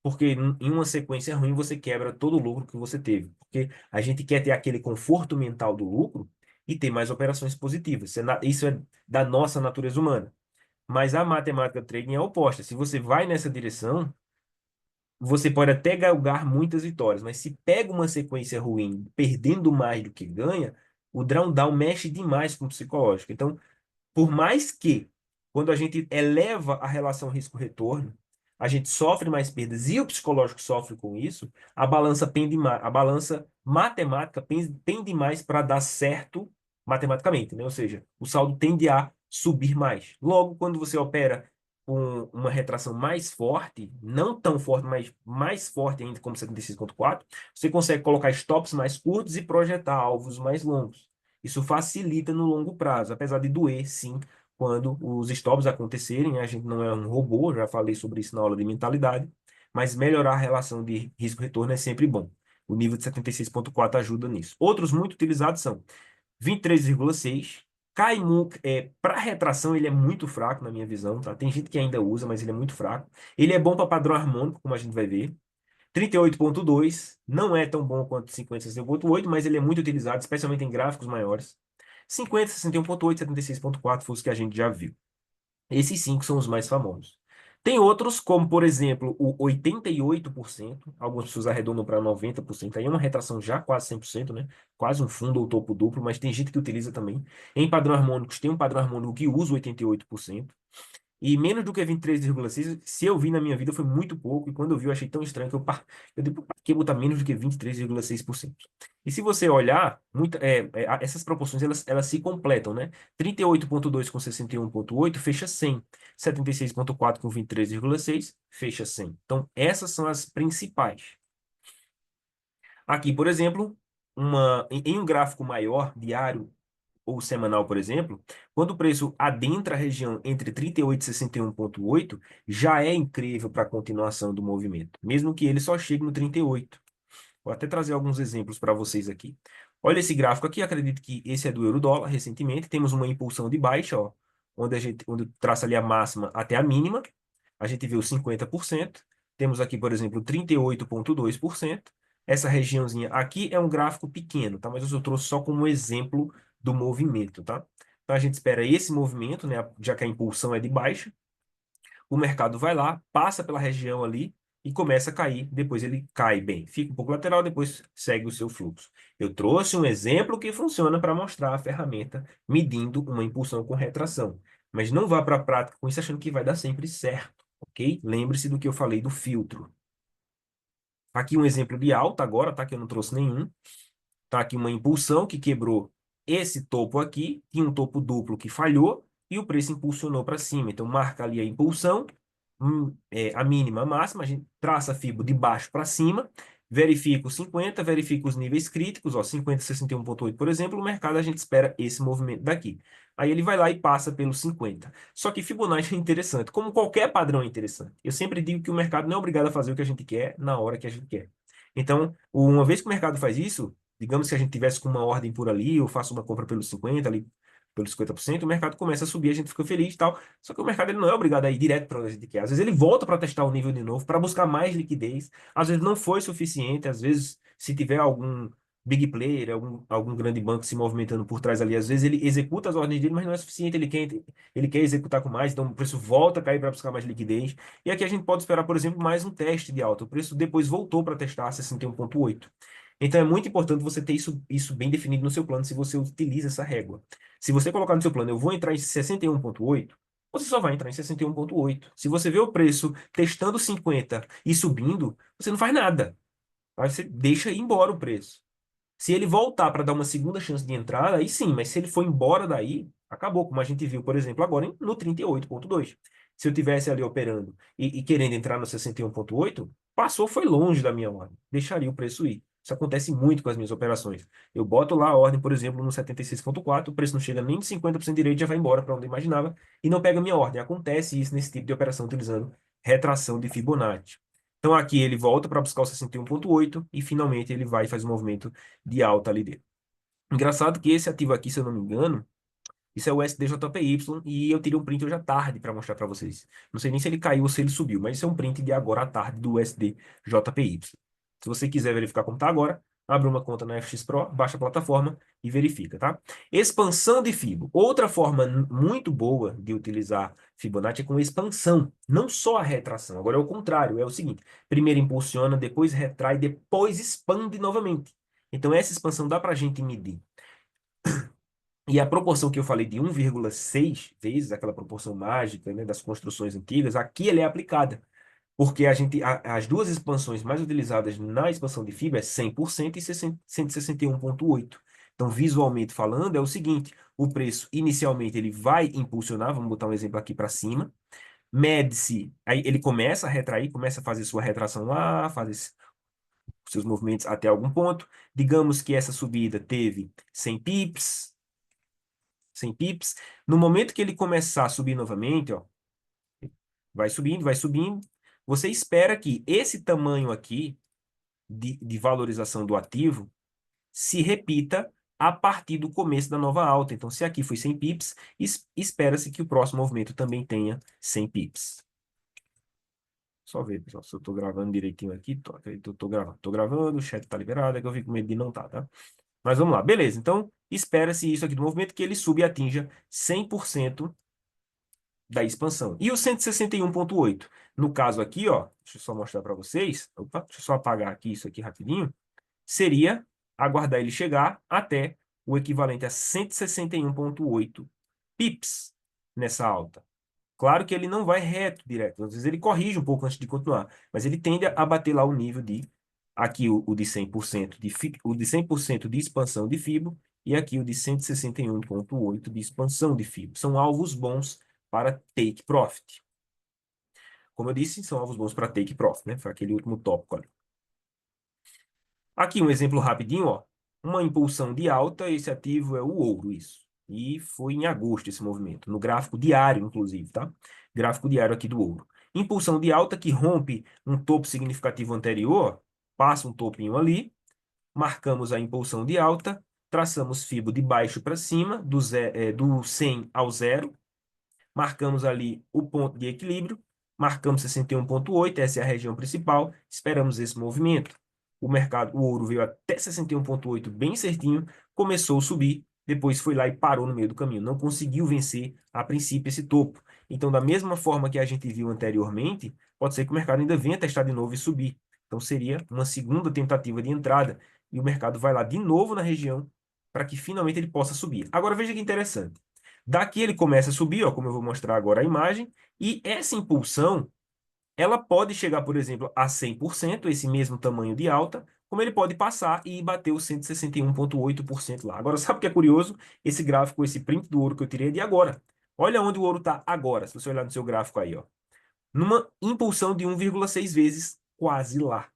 porque em uma sequência ruim você quebra todo o lucro que você teve. Porque a gente quer ter aquele conforto mental do lucro e ter mais operações positivas. Isso é da nossa natureza humana. Mas a matemática do trading é oposta. Se você vai nessa direção, você pode até galgar muitas vitórias, mas se pega uma sequência ruim, perdendo mais do que ganha, o drawdown mexe demais com o psicológico. Então, por mais que, quando a gente eleva a relação risco-retorno, a gente sofre mais perdas e o psicológico sofre com isso, a balança pende mais, a balança matemática pende mais para dar certo matematicamente, né? Ou seja, o saldo tende a subir mais. Logo, quando você opera com uma retração mais forte, não tão forte, mas mais forte ainda como 76.4, você consegue colocar stops mais curtos e projetar alvos mais longos. Isso facilita no longo prazo, apesar de doer, sim, quando os stops acontecerem. A gente não é um robô, já falei sobre isso na aula de mentalidade, mas melhorar a relação de risco-retorno é sempre bom. O nível de 76.4 ajuda nisso. Outros muito utilizados são 23,6. Cai para retração, ele é muito fraco, na minha visão, tá? Tem gente que ainda usa, mas ele é muito fraco. Ele é bom para padrão harmônico, como a gente vai ver. 38,2 não é tão bom quanto 50, 61,8, mas ele é muito utilizado, especialmente em gráficos maiores. 50, 61,8, 76,4 foi os que a gente já viu. Esses cinco são os mais famosos. Tem outros, como por exemplo o 88%, algumas pessoas arredondam para 90%, aí é uma retração já quase 100%, né? Quase um fundo ou topo duplo, mas tem gente que utiliza também. Em padrão harmônicos, tem um padrão harmônico que usa 88%. E menos do que 23,6, se eu vi na minha vida, foi muito pouco. E quando eu vi, eu achei tão estranho que eu digo, por que botar menos do que 23,6%? E se você olhar, essas proporções, elas se completam, né? 38,2 com 61,8 fecha 100. 76,4 com 23,6 fecha 100. Então, essas são as principais. Aqui, por exemplo, em um gráfico maior, diário, ou semanal, por exemplo, quando o preço adentra a região entre 38 e 61,8, já é incrível para a continuação do movimento, mesmo que ele só chegue no 38. Vou até trazer alguns exemplos para vocês aqui. Olha esse gráfico aqui, acredito que esse é do euro-dólar, recentemente, temos uma impulsão de baixa, ó, onde traça ali a máxima até a mínima, a gente vê os 50%, temos aqui, por exemplo, 38,2%. Essa regiãozinha aqui é um gráfico pequeno, tá? Mas eu só trouxe só como exemplo do movimento, tá? Então a gente espera esse movimento, né? Já que a impulsão é de baixa, o mercado vai lá, passa pela região ali e começa a cair. Depois ele cai bem, fica um pouco lateral, depois segue o seu fluxo. Eu trouxe um exemplo que funciona para mostrar a ferramenta medindo uma impulsão com retração. Mas não vá para a prática com isso achando que vai dar sempre certo, ok? Lembre-se do que eu falei do filtro. Aqui um exemplo de alta agora, tá? Que eu não trouxe nenhum. Tá aqui uma impulsão que quebrou esse topo aqui, tinha um topo duplo que falhou e o preço impulsionou para cima. Então, marca ali a impulsão, a mínima, a máxima, a gente traça a fibra de baixo para cima, verifica os 50, verifica os níveis críticos, ó, 50, 61,8, por exemplo, o mercado a gente espera esse movimento daqui. Aí ele vai lá e passa pelos 50. Só que Fibonacci é interessante, como qualquer padrão é interessante. Eu sempre digo que o mercado não é obrigado a fazer o que a gente quer na hora que a gente quer. Então, uma vez que o mercado faz isso, digamos que a gente tivesse com uma ordem por ali, eu faço uma compra pelos 50 ali, pelos 50%, o mercado começa a subir, a gente fica feliz e tal. Só que o mercado ele não é obrigado a ir direto para onde a gente quer. Às vezes ele volta para testar o nível de novo, para buscar mais liquidez. Às vezes não foi suficiente, às vezes se tiver algum big player, algum grande banco se movimentando por trás ali, às vezes ele executa as ordens dele, mas não é suficiente, ele quer executar com mais, então o preço volta a cair para buscar mais liquidez. E aqui a gente pode esperar, por exemplo, mais um teste de alta. O preço depois voltou para testar 61,8. Então é muito importante você ter isso bem definido no seu plano, se você utiliza essa régua. Se você colocar no seu plano, eu vou entrar em 61,8, você só vai entrar em 61,8. Se você vê o preço testando 50 e subindo, você não faz nada. Aí você deixa ir embora o preço. Se ele voltar para dar uma segunda chance de entrada, aí sim, mas se ele for embora daí, acabou, como a gente viu, por exemplo, agora no 38,2. Se eu tivesse ali operando e querendo entrar no 61,8, passou, foi longe da minha ordem. Deixaria o preço ir. Isso acontece muito com as minhas operações. Eu boto lá a ordem, por exemplo, no 76,4, o preço não chega nem de 50% direito, já vai embora para onde eu imaginava e não pega a minha ordem. Acontece isso nesse tipo de operação utilizando retração de Fibonacci. Então aqui ele volta para buscar o 61,8 e finalmente ele vai e faz um movimento de alta ali dele. Engraçado que esse ativo aqui, se eu não me engano, isso é o SDJPY e eu tirei um print hoje à tarde para mostrar para vocês. Não sei nem se ele caiu ou se ele subiu, mas isso é um print de agora à tarde do SDJPY. Se você quiser verificar como está agora, abre uma conta na FX Pro, baixa a plataforma e verifica, tá? Expansão de Fibo. Outra forma muito boa de utilizar Fibonacci é com expansão, não só a retração. Agora é o contrário, é o seguinte: primeiro impulsiona, depois retrai, depois expande novamente. Então essa expansão dá para a gente medir. E a proporção que eu falei de 1,6 vezes, aquela proporção mágica, né, das construções antigas, aqui ela é aplicada. Porque as duas expansões mais utilizadas na expansão de fibra é 100% e 161,8. Então, visualmente falando, é o seguinte: o preço inicialmente ele vai impulsionar, vamos botar um exemplo aqui para cima, mede-se, aí ele começa a retrair, começa a fazer sua retração lá, faz seus movimentos até algum ponto. Digamos que essa subida teve 100 pips, 100 pips. No momento que ele começar a subir novamente, ó, vai subindo, vai subindo. Você espera que esse tamanho aqui de valorização do ativo se repita a partir do começo da nova alta. Então, se aqui foi 100 pips, espera-se que o próximo movimento também tenha 100 pips. Só ver, pessoal, se eu estou gravando direitinho aqui. Estou gravando. Estou gravando, o chat está liberado, é que eu fico com medo de não estar, tá? Mas vamos lá, beleza. Então, espera-se isso aqui do movimento, que ele suba e atinja 100% da expansão. E o 161,8? No caso aqui, ó, deixa eu só mostrar para vocês. Opa, deixa eu só apagar aqui isso aqui rapidinho. Seria aguardar ele chegar até o equivalente a 161,8 pips nessa alta. Claro que ele não vai reto direto. Às vezes ele corrige um pouco antes de continuar, mas ele tende a bater lá o nível de aqui o de 100% o de 100% de expansão de FIBO e aqui o de 161,8 de expansão de FIBO. São alvos bons para take profit. Como eu disse, são alvos bons para take profit, né? Foi aquele último tópico ali. Aqui um exemplo rapidinho, ó. Uma impulsão de alta, esse ativo é o ouro, isso. E foi em agosto esse movimento, no gráfico diário, inclusive, tá? Gráfico diário aqui do ouro. Impulsão de alta que rompe um topo significativo anterior, passa um topinho ali, marcamos a impulsão de alta, traçamos fibo de baixo para cima, do 100 ao 0, marcamos ali o ponto de equilíbrio, marcamos 61,8, essa é a região principal, esperamos esse movimento. O mercado, o ouro veio até 61,8 bem certinho, começou a subir, depois foi lá e parou no meio do caminho, não conseguiu vencer a princípio esse topo. Então, da mesma forma que a gente viu anteriormente, pode ser que o mercado ainda venha testar de novo e subir. Então, seria uma segunda tentativa de entrada e o mercado vai lá de novo na região para que finalmente ele possa subir. Agora, veja que interessante. Daqui ele começa a subir, ó, como eu vou mostrar agora a imagem, e essa impulsão, ela pode chegar, por exemplo, a 100%, esse mesmo tamanho de alta, como ele pode passar e bater os 161,8% lá. Agora, sabe o que é curioso? Esse gráfico, esse print do ouro que eu tirei é de agora. Olha onde o ouro está agora, se você olhar no seu gráfico aí, ó. Numa impulsão de 1,6 vezes, quase lá.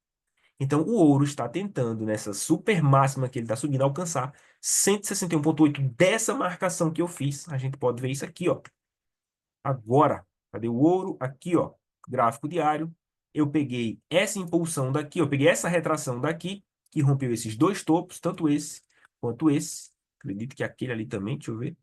Então, o ouro está tentando, nessa super máxima que ele está subindo, alcançar 161,8 dessa marcação que eu fiz. A gente pode ver isso aqui, ó. Agora, cadê o ouro? Aqui, ó, gráfico diário. Eu peguei essa impulsão daqui, eu peguei essa retração daqui, que rompeu esses dois topos, tanto esse quanto esse. Acredito que aquele ali também, deixa eu ver.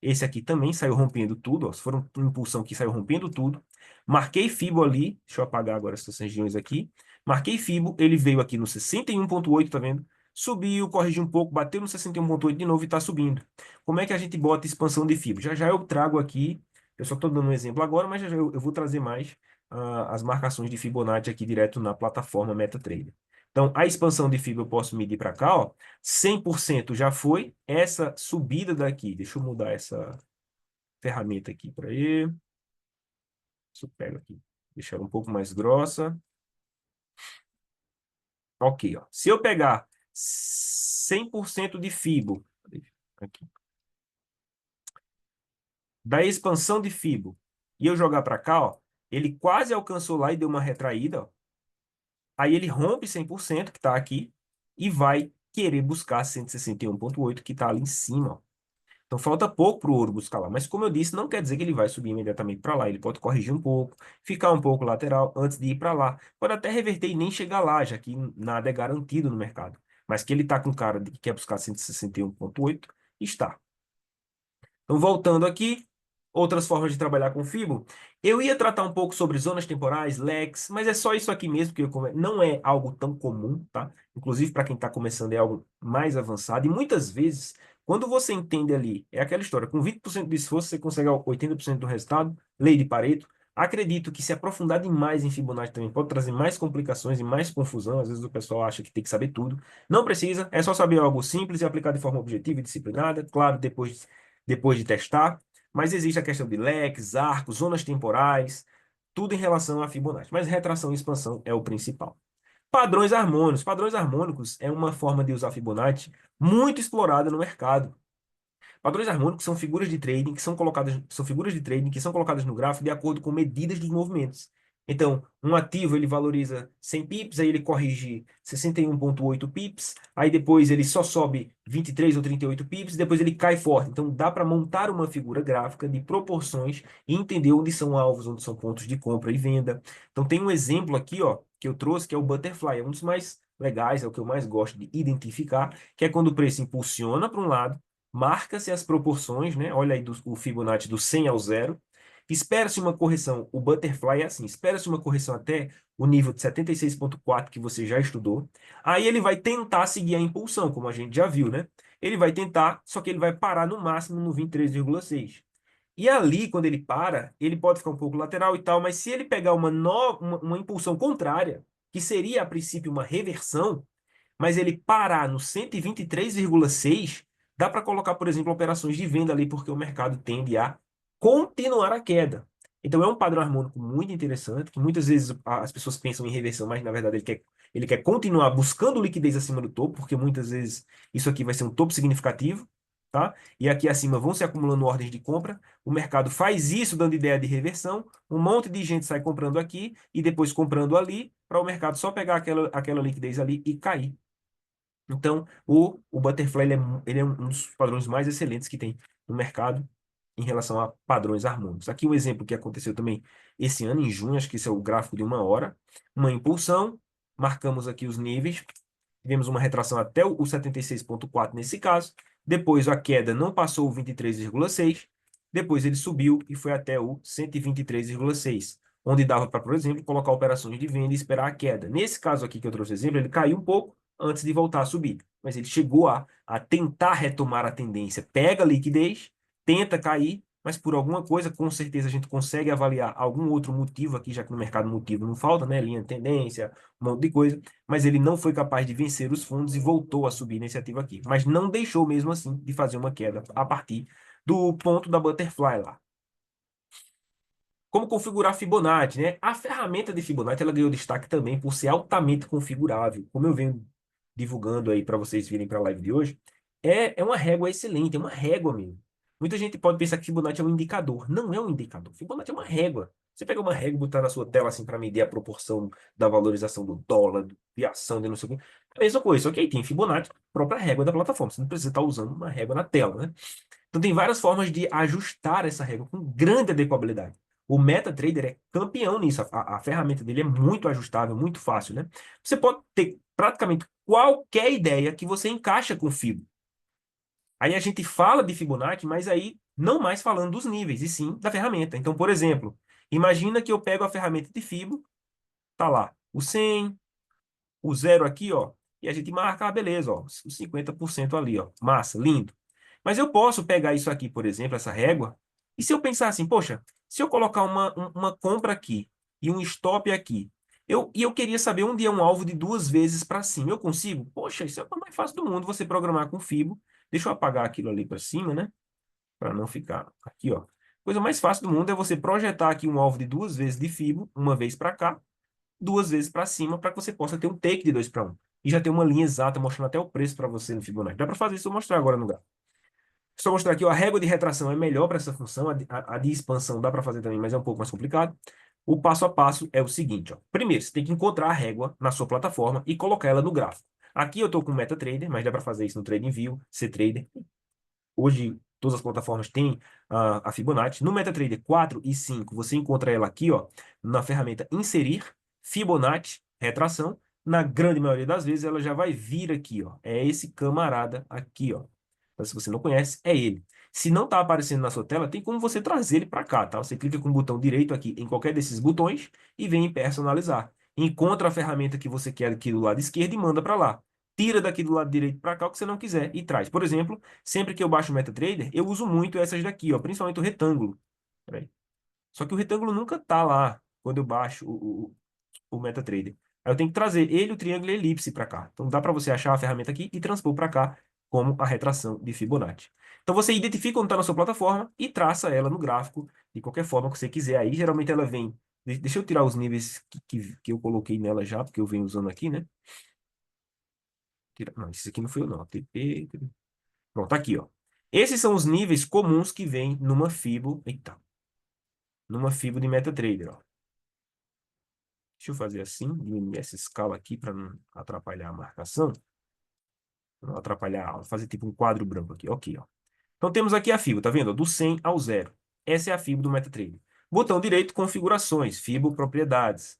Esse aqui também saiu rompendo tudo, ó. Se for uma impulsão que saiu rompendo tudo. Marquei Fibo ali, deixa eu apagar agora essas regiões aqui. Marquei Fibo, ele veio aqui no 61,8, tá vendo? Subiu, corrigiu um pouco, bateu no 61,8 de novo e tá subindo. Como é que a gente bota expansão de Fibo? Já já eu trago aqui, eu só estou dando um exemplo agora, mas já já eu vou trazer mais as marcações de Fibonacci aqui direto na plataforma MetaTrader. Então, a expansão de fibra eu posso medir para cá, ó. 100% já foi. Essa subida daqui, deixa eu mudar essa ferramenta aqui para ele. Deixa eu pegar aqui, deixar ela um pouco mais grossa. Ok, ó. Se eu pegar 100% de fibo, aqui, da expansão de fibo, e eu jogar para cá, ó, ele quase alcançou lá e deu uma retraída, ó. Aí ele rompe 100%, que está aqui, e vai querer buscar 161,8, que está ali em cima, ó. Então falta pouco para o ouro buscar lá. Mas como eu disse, não quer dizer que ele vai subir imediatamente para lá. Ele pode corrigir um pouco, ficar um pouco lateral antes de ir para lá. Pode até reverter e nem chegar lá, já que nada é garantido no mercado. Mas que ele está com cara de que quer buscar 161,8, está. Então, voltando aqui, outras formas de trabalhar com Fibo. Eu ia tratar um pouco sobre zonas temporais, leques, mas é só isso aqui mesmo, que não é algo tão comum, tá? Inclusive, para quem está começando, é algo mais avançado. E muitas vezes, quando você entende ali, é aquela história, com 20% de esforço, você consegue 80% do resultado, lei de Pareto. Acredito que se aprofundar demais em Fibonacci também pode trazer mais complicações e mais confusão. Às vezes o pessoal acha que tem que saber tudo. Não precisa, é só saber algo simples e aplicar de forma objetiva e disciplinada. Claro, depois de testar, mas existe a questão de leques, arcos, zonas temporais, tudo em relação a Fibonacci. Mas retração e expansão é o principal. Padrões harmônicos. Padrões harmônicos é uma forma de usar Fibonacci muito explorada no mercado. Padrões harmônicos são figuras de trading que são figuras de trading que são colocadas no gráfico de acordo com medidas dos movimentos. Então, um ativo ele valoriza 100 pips, aí ele corrige 61,8 pips, aí depois ele só sobe 23 ou 38 pips, depois ele cai forte. Então, dá para montar uma figura gráfica de proporções e entender onde são alvos, onde são pontos de compra e venda. Então, tem um exemplo aqui, ó, que eu trouxe, que é o Butterfly, é um dos mais legais, é o que eu mais gosto de identificar, que é quando o preço impulsiona para um lado, marca-se as proporções, né? Olha aí o Fibonacci do 100 ao 0. Espera-se uma correção, o Butterfly é assim, espera-se uma correção até o nível de 76,4 que você já estudou. Aí ele vai tentar seguir a impulsão, como a gente já viu, né? Ele vai tentar, só que ele vai parar no máximo no 23,6. E ali, quando ele para, ele pode ficar um pouco lateral e tal, mas se ele pegar uma impulsão contrária, que seria a princípio uma reversão, mas ele parar no 123,6, dá para colocar, por exemplo, operações de venda ali, porque o mercado tende a continuar a queda. Então é um padrão harmônico muito interessante, que muitas vezes as pessoas pensam em reversão, mas na verdade ele quer continuar buscando liquidez acima do topo, porque muitas vezes isso aqui vai ser um topo significativo, tá? E aqui acima vão se acumulando ordens de compra. O mercado faz isso dando ideia de reversão, um monte de gente sai comprando aqui e depois comprando ali, para o mercado só pegar aquela liquidez ali e cair. Então, o Butterfly ele é um dos padrões mais excelentes que tem no mercado em relação a padrões harmônicos. Aqui um exemplo que aconteceu também esse ano, em junho, acho que esse é o gráfico de uma hora, uma impulsão, marcamos aqui os níveis, tivemos uma retração até o 76,4 nesse caso, depois a queda não passou o 23,6, depois ele subiu e foi até o 123,6, onde dava para, por exemplo, colocar operações de venda e esperar a queda. Nesse caso aqui que eu trouxe exemplo, ele caiu um pouco, antes de voltar a subir. Mas ele chegou a tentar retomar a tendência. Pega a liquidez, tenta cair, mas por alguma coisa, com certeza a gente consegue avaliar algum outro motivo aqui, já que no mercado motivo não falta, né? Linha de tendência, um monte de coisa. Mas ele não foi capaz de vencer os fundos e voltou a subir nesse ativo aqui. Mas não deixou mesmo assim de fazer uma queda a partir do ponto da Butterfly lá. Como configurar Fibonacci, né? A ferramenta de Fibonacci ela ganhou destaque também por ser altamente configurável. Como eu venho divulgando aí para vocês virem para a live de hoje, é uma régua excelente, é uma régua mesmo. Muita gente pode pensar que Fibonacci é um indicador. Não é um indicador. Fibonacci é uma régua. Você pega uma régua e botar na sua tela assim para medir a proporção da valorização do dólar, de ação, de não sei o quê. É a mesma coisa, só que aí tem Fibonacci, própria régua da plataforma. Você não precisa estar usando uma régua na tela, né? Então tem várias formas de ajustar essa régua com grande adequabilidade. O MetaTrader é campeão nisso. A ferramenta dele é muito ajustável, muito fácil, né? Você pode ter praticamente qualquer ideia que você encaixa com Fibo. Aí a gente fala de Fibonacci, mas aí não mais falando dos níveis, e sim da ferramenta. Então, por exemplo, imagina que eu pego a ferramenta de Fibo, tá lá, o 100, o zero aqui, ó, e a gente marca, beleza, ó, os 50% ali, ó, massa, lindo. Mas eu posso pegar isso aqui, por exemplo, essa régua, e se eu pensar assim, poxa, se eu colocar uma compra aqui e um stop aqui, eu queria saber onde é um alvo de duas vezes para cima, eu consigo? Poxa, isso é o mais fácil do mundo, você programar com Fibo. Deixa eu apagar aquilo ali para cima, né? Para não ficar aqui, ó. Coisa mais fácil do mundo é você projetar aqui um alvo de duas vezes de Fibo, uma vez para cá, duas vezes para cima, para que você possa ter um take de 2 para 1. E já ter uma linha exata mostrando até o preço para você no Fibonacci. Dá para fazer isso, eu vou mostrar agora no gráfico. Só mostrar aqui, ó, a régua de retração é melhor para essa função, a de expansão dá para fazer também, mas é um pouco mais complicado. O passo a passo é o seguinte, ó. Primeiro, você tem que encontrar a régua na sua plataforma e colocar ela no gráfico. Aqui eu estou com o MetaTrader, mas dá para fazer isso no TradingView, CTrader. Hoje, todas as plataformas têm a Fibonacci. No MetaTrader 4 e 5, você encontra ela aqui, ó, na ferramenta Inserir, Fibonacci, Retração. Na grande maioria das vezes, ela já vai vir aqui, ó. É esse camarada aqui, ó. Então, se você não conhece, é ele. Se não está aparecendo na sua tela, tem como você trazer ele para cá, tá? Você clica com o botão direito aqui em qualquer desses botões e vem em personalizar. Encontra a ferramenta que você quer aqui do lado esquerdo e manda para lá. Tira daqui do lado direito para cá o que você não quiser e traz. Por exemplo, sempre que eu baixo o MetaTrader, eu uso muito essas daqui, ó, principalmente o retângulo. Peraí. Só que o retângulo nunca tá lá quando eu baixo o MetaTrader. Aí eu tenho que trazer ele, o triângulo e a elipse para cá. Então dá para você achar a ferramenta aqui e transpor para cá como a retração de Fibonacci. Então você identifica onde está na sua plataforma e traça ela no gráfico de qualquer forma que você quiser. Aí geralmente ela vem. Deixa eu tirar os níveis que eu coloquei nela já, porque eu venho usando aqui, né? Não, isso aqui não foi eu, não. TP. Pronto, tá aqui, ó. Esses são os níveis comuns que vem numa Fibo. Eita. Numa Fibo de MetaTrader, ó. Deixa eu fazer assim, diminuir essa escala aqui para não atrapalhar a marcação. Não atrapalhar a aula. Fazer tipo um quadro branco aqui. Ok, ó. Então temos aqui a Fibo, tá vendo? Do 100 ao 0. Essa é a Fibo do MetaTrader. Botão direito, configurações, Fibo, propriedades.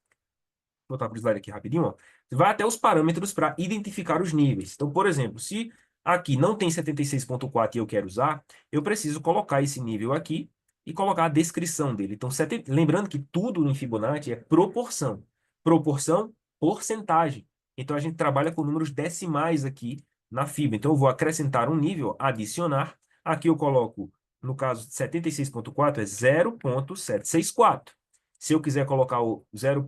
Vou botar para o slide aqui rapidinho, ó. Vai até os parâmetros para identificar os níveis. Então, por exemplo, se aqui não tem 76.4 e eu quero usar, eu preciso colocar esse nível aqui e colocar a descrição dele. Então, lembrando que tudo em Fibonacci é proporção. Proporção, porcentagem. Então, a gente trabalha com números decimais aqui na Fibo. Então, eu vou acrescentar um nível, adicionar. Aqui eu coloco, no caso, 76.4 é 0.764. Se eu quiser colocar o 0.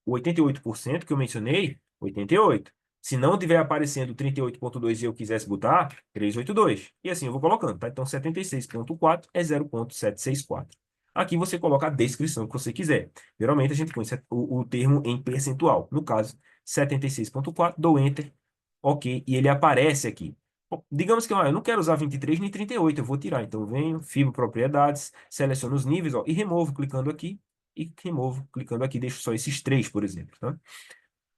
O 88% que eu mencionei, 88. Se não tiver aparecendo 38,2 e eu quisesse botar, 382. E assim eu vou colocando, tá? Então, 76,4 é 0,764. Aqui você coloca a descrição que você quiser. Geralmente a gente põe o termo em percentual. No caso, 76,4, dou Enter, OK, e ele aparece aqui. Bom, digamos que eu não quero usar 23 nem 38, eu vou tirar. Então, venho, Fibo propriedades, seleciono os níveis, ó, e removo clicando aqui e removo, clicando aqui, deixo só esses três, por exemplo, tá?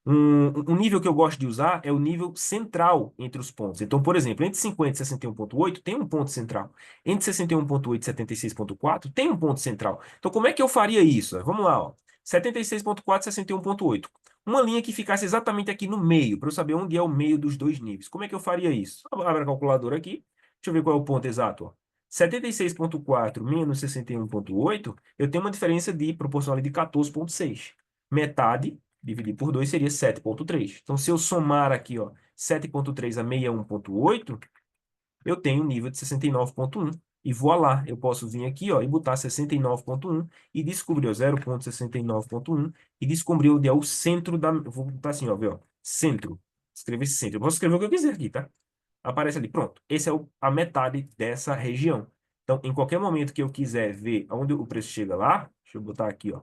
Um nível que eu gosto de usar é o nível central entre os pontos. Então, por exemplo, entre 50 e 61,8 tem um ponto central. Entre 61,8 e 76,4 tem um ponto central. Então, como é que eu faria isso? Vamos lá, ó. 76,4 e 61,8. Uma linha que ficasse exatamente aqui no meio, para eu saber onde é o meio dos dois níveis. Como é que eu faria isso? Abra a calculadora aqui. Deixa eu ver qual é o ponto exato, ó. 76,4 menos 61,8, eu tenho uma diferença de proporcional de 14,6. Metade dividir por 2 seria 7,3. Então, se eu somar aqui, ó, 7,3 a 61,8, eu tenho um nível de 69,1. E voilá, eu posso vir aqui, ó, e botar 69,1 e descobrir o 0,69,1 e descobrir onde é o centro da... Eu vou botar assim, ó, ver, ó, centro. Escrever centro. Eu posso escrever o que eu quiser aqui, tá? Aparece ali, pronto. Esse é a metade dessa região. Então, em qualquer momento que eu quiser ver onde o preço chega lá, deixa eu botar aqui, ó.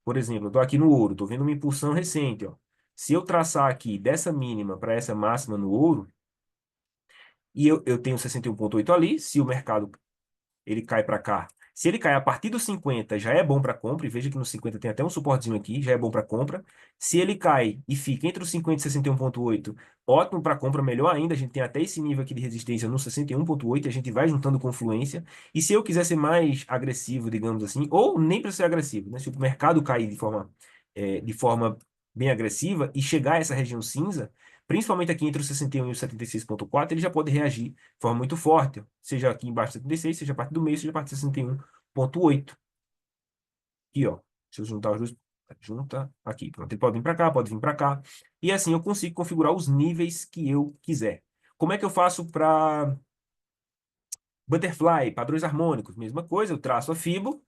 Por exemplo, eu estou aqui no ouro, estou vendo uma impulsão recente, ó. Se eu traçar aqui dessa mínima para essa máxima no ouro, e eu tenho 61,8 ali, se o mercado ele cai para cá. Se ele cai a partir dos 50, já é bom para compra, e veja que no 50 tem até um suportezinho aqui, já é bom para compra. Se ele cai e fica entre os 50 e 61,8, ótimo para compra, melhor ainda, a gente tem até esse nível aqui de resistência no 61,8, e a gente vai juntando confluência. E se eu quiser ser mais agressivo, digamos assim, ou nem para ser agressivo, né? Se o mercado cair de forma bem agressiva e chegar a essa região cinza, principalmente aqui entre o 61 e o 76,4, ele já pode reagir de forma muito forte, seja aqui embaixo do 76, seja a parte do meio, seja a parte do 61,8. Aqui, ó. Se eu juntar os dois, junta aqui. Pronto, ele pode vir para cá, pode vir para cá. E assim eu consigo configurar os níveis que eu quiser. Como é que eu faço para Butterfly, padrões harmônicos? Mesma coisa, eu traço a Fibo,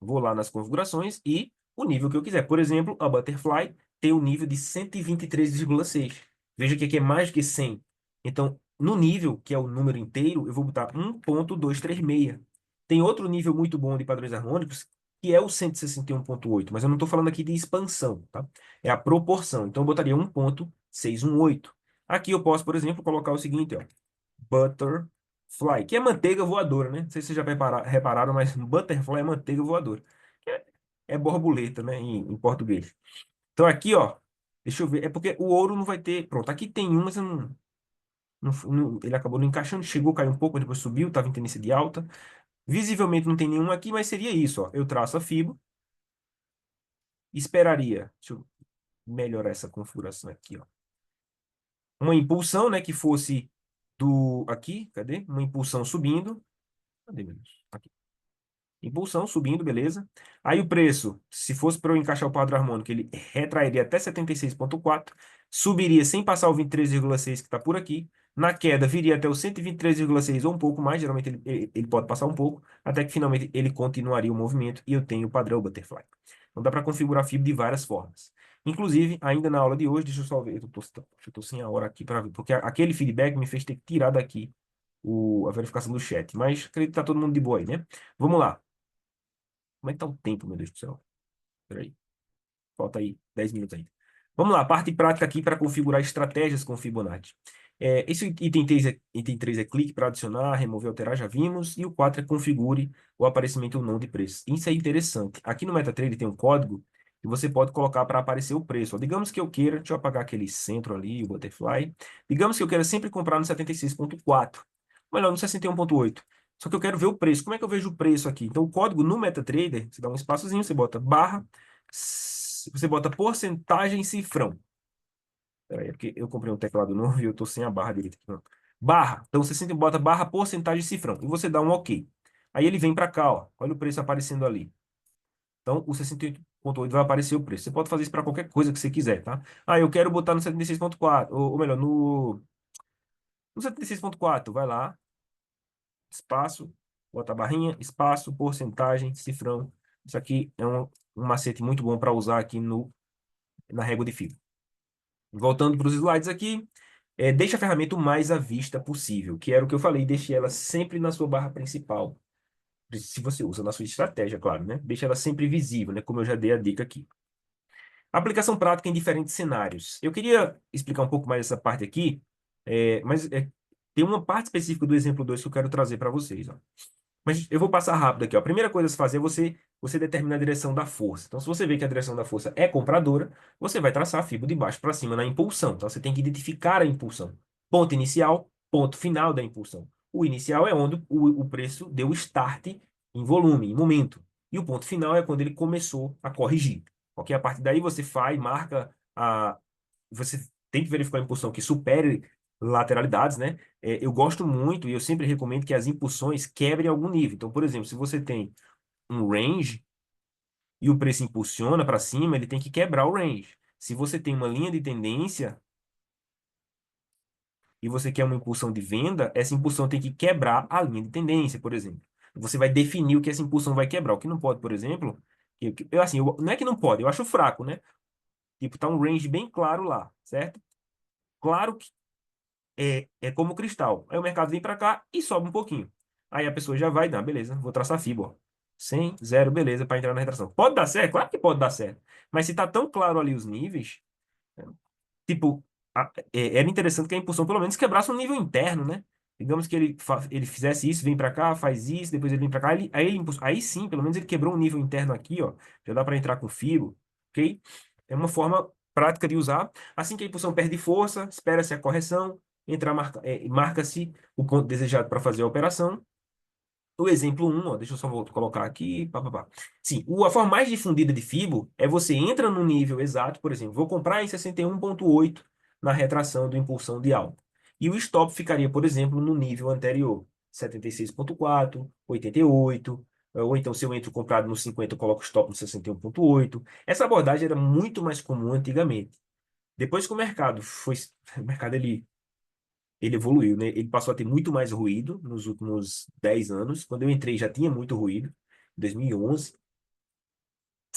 vou lá nas configurações e o nível que eu quiser. Por exemplo, a Butterfly tem o nível de 123,6. Veja que aqui é mais do que 100. Então, no nível, que é o número inteiro, eu vou botar 1,236. Tem outro nível muito bom de padrões harmônicos, que é o 161,8, mas eu não estou falando aqui de expansão, tá? É a proporção. Então, eu botaria 1,618. Aqui eu posso, por exemplo, colocar o seguinte, ó. Butterfly, que é manteiga voadora, né? Não sei se vocês já repararam, mas butterfly é manteiga voadora. É borboleta, né, em português. Então aqui, ó, Deixa eu ver. É porque o ouro não vai ter. Pronto, aqui tem um, mas eu ele acabou não encaixando. Chegou, caiu um pouco, depois subiu, estava em tendência de alta. Visivelmente não tem nenhum aqui, mas seria isso, ó. Eu traço a FIBO, esperaria. Deixa eu melhorar essa configuração aqui, ó. Uma impulsão, né, que fosse do aqui, cadê? Uma impulsão subindo. Cadê, meu Deus? Aqui. Impulsão subindo, beleza. Aí o preço, se fosse para eu encaixar o quadro harmônico, ele retrairia até 76,4, subiria sem passar o 23,6 que está por aqui. Na queda, viria até o 123,6 ou um pouco mais, geralmente ele pode passar um pouco, até que finalmente ele continuaria o movimento e eu tenho o padrão butterfly. Então dá para configurar a fibra de várias formas. Inclusive, ainda na aula de hoje, deixa eu só ver, eu tô sem a hora aqui para ver, porque aquele feedback me fez ter que tirar daqui a verificação do chat, mas acredito que tá todo mundo de boa aí, né? Vamos lá. Como é que tá o tempo, meu Deus do céu? Peraí. Falta aí 10 minutos ainda. Vamos lá, parte prática aqui para configurar estratégias com Fibonacci. Esse item 3 é clique para adicionar, remover, alterar, já vimos. E o 4 é configure o aparecimento ou não de preço. Isso é interessante. Aqui no MetaTrader tem um código que você pode colocar para aparecer o preço. Ó, digamos que eu queira, deixa eu apagar aquele centro ali, o butterfly. Digamos que eu queira sempre comprar no 76,4. Melhor, no 61,8. Só que eu quero ver o preço. Como é que eu vejo o preço aqui? Então, o código no MetaTrader, você dá um espaçozinho, você bota barra, você bota porcentagem cifrão. Peraí, é porque eu comprei um teclado novo e eu tô sem a barra direita aqui. Pronto. Barra. Então, você sempre bota barra porcentagem cifrão. E você dá um OK. Aí ele vem para cá, ó. Olha o preço aparecendo ali. Então, o 68,8 vai aparecer o preço. Você pode fazer isso para qualquer coisa que você quiser, tá? Ah, eu quero botar no 76,4. Ou melhor, no 76,4. Vai lá, espaço, bota a barrinha, espaço, porcentagem, cifrão. Isso aqui é um macete muito bom para usar aqui na régua de fibra. Voltando para os slides aqui, deixe a ferramenta o mais à vista possível, que era o que eu falei, deixe ela sempre na sua barra principal. Se você usa na sua estratégia, claro, né? Deixe ela sempre visível, né? Como eu já dei a dica aqui. Aplicação prática em diferentes cenários. Eu queria explicar um pouco mais essa parte aqui, mas tem uma parte específica do exemplo 2 que eu quero trazer para vocês, ó. Mas eu vou passar rápido aqui, ó. A primeira coisa a se fazer é você determinar a direção da força. Então, se você vê que a direção da força é compradora, você vai traçar a fibra de baixo para cima na impulsão. Então, você tem que identificar a impulsão. Ponto inicial, ponto final da impulsão. O inicial é onde o preço deu start em volume, em momento. E o ponto final é quando ele começou a corrigir. Ok? A partir daí você faz, marca a. Você tem que verificar a impulsão que supere lateralidades, né? Eu gosto muito e eu sempre recomendo que as impulsões quebrem algum nível. Então, por exemplo, se você tem um range e o preço impulsiona para cima, ele tem que quebrar o range. Se você tem uma linha de tendência e você quer uma impulsão de venda, essa impulsão tem que quebrar a linha de tendência, por exemplo. Você vai definir o que essa impulsão vai quebrar. O que não pode, por exemplo, não é que não pode, eu acho fraco, né? Tipo, tá um range bem claro lá, certo? Claro que é como cristal. Aí o mercado vem para cá e sobe um pouquinho. Aí a pessoa já vai dar, beleza, vou traçar FIBO, ó. 100, 0, beleza, para entrar na retração. Pode dar certo? Claro que pode dar certo. Mas se tá tão claro ali os níveis, tipo, era interessante que a impulsão pelo menos quebrasse um nível interno, né? Digamos que ele fizesse isso, vem para cá, faz isso, depois ele vem para cá, aí sim, pelo menos ele quebrou um nível interno aqui, ó. Já dá para entrar com FIBO, ok? É uma forma prática de usar. Assim que a impulsão perde força, espera-se a correção, marca-se o ponto desejado para fazer a operação. O exemplo um, ó, deixa eu só colocar aqui. Pá, pá, pá. Sim, a forma mais difundida de FIBO é você entra no nível exato, por exemplo, vou comprar em 61,8 na retração do impulsão de alta. E o stop ficaria, por exemplo, no nível anterior, 76,4, 88, ou então se eu entro comprado no 50, eu coloco o stop no 61,8. Essa abordagem era muito mais comum antigamente. Depois que o mercado foi, o mercado ele evoluiu, né? Ele passou a ter muito mais ruído nos últimos 10 anos. Quando eu entrei já tinha muito ruído, em 2011.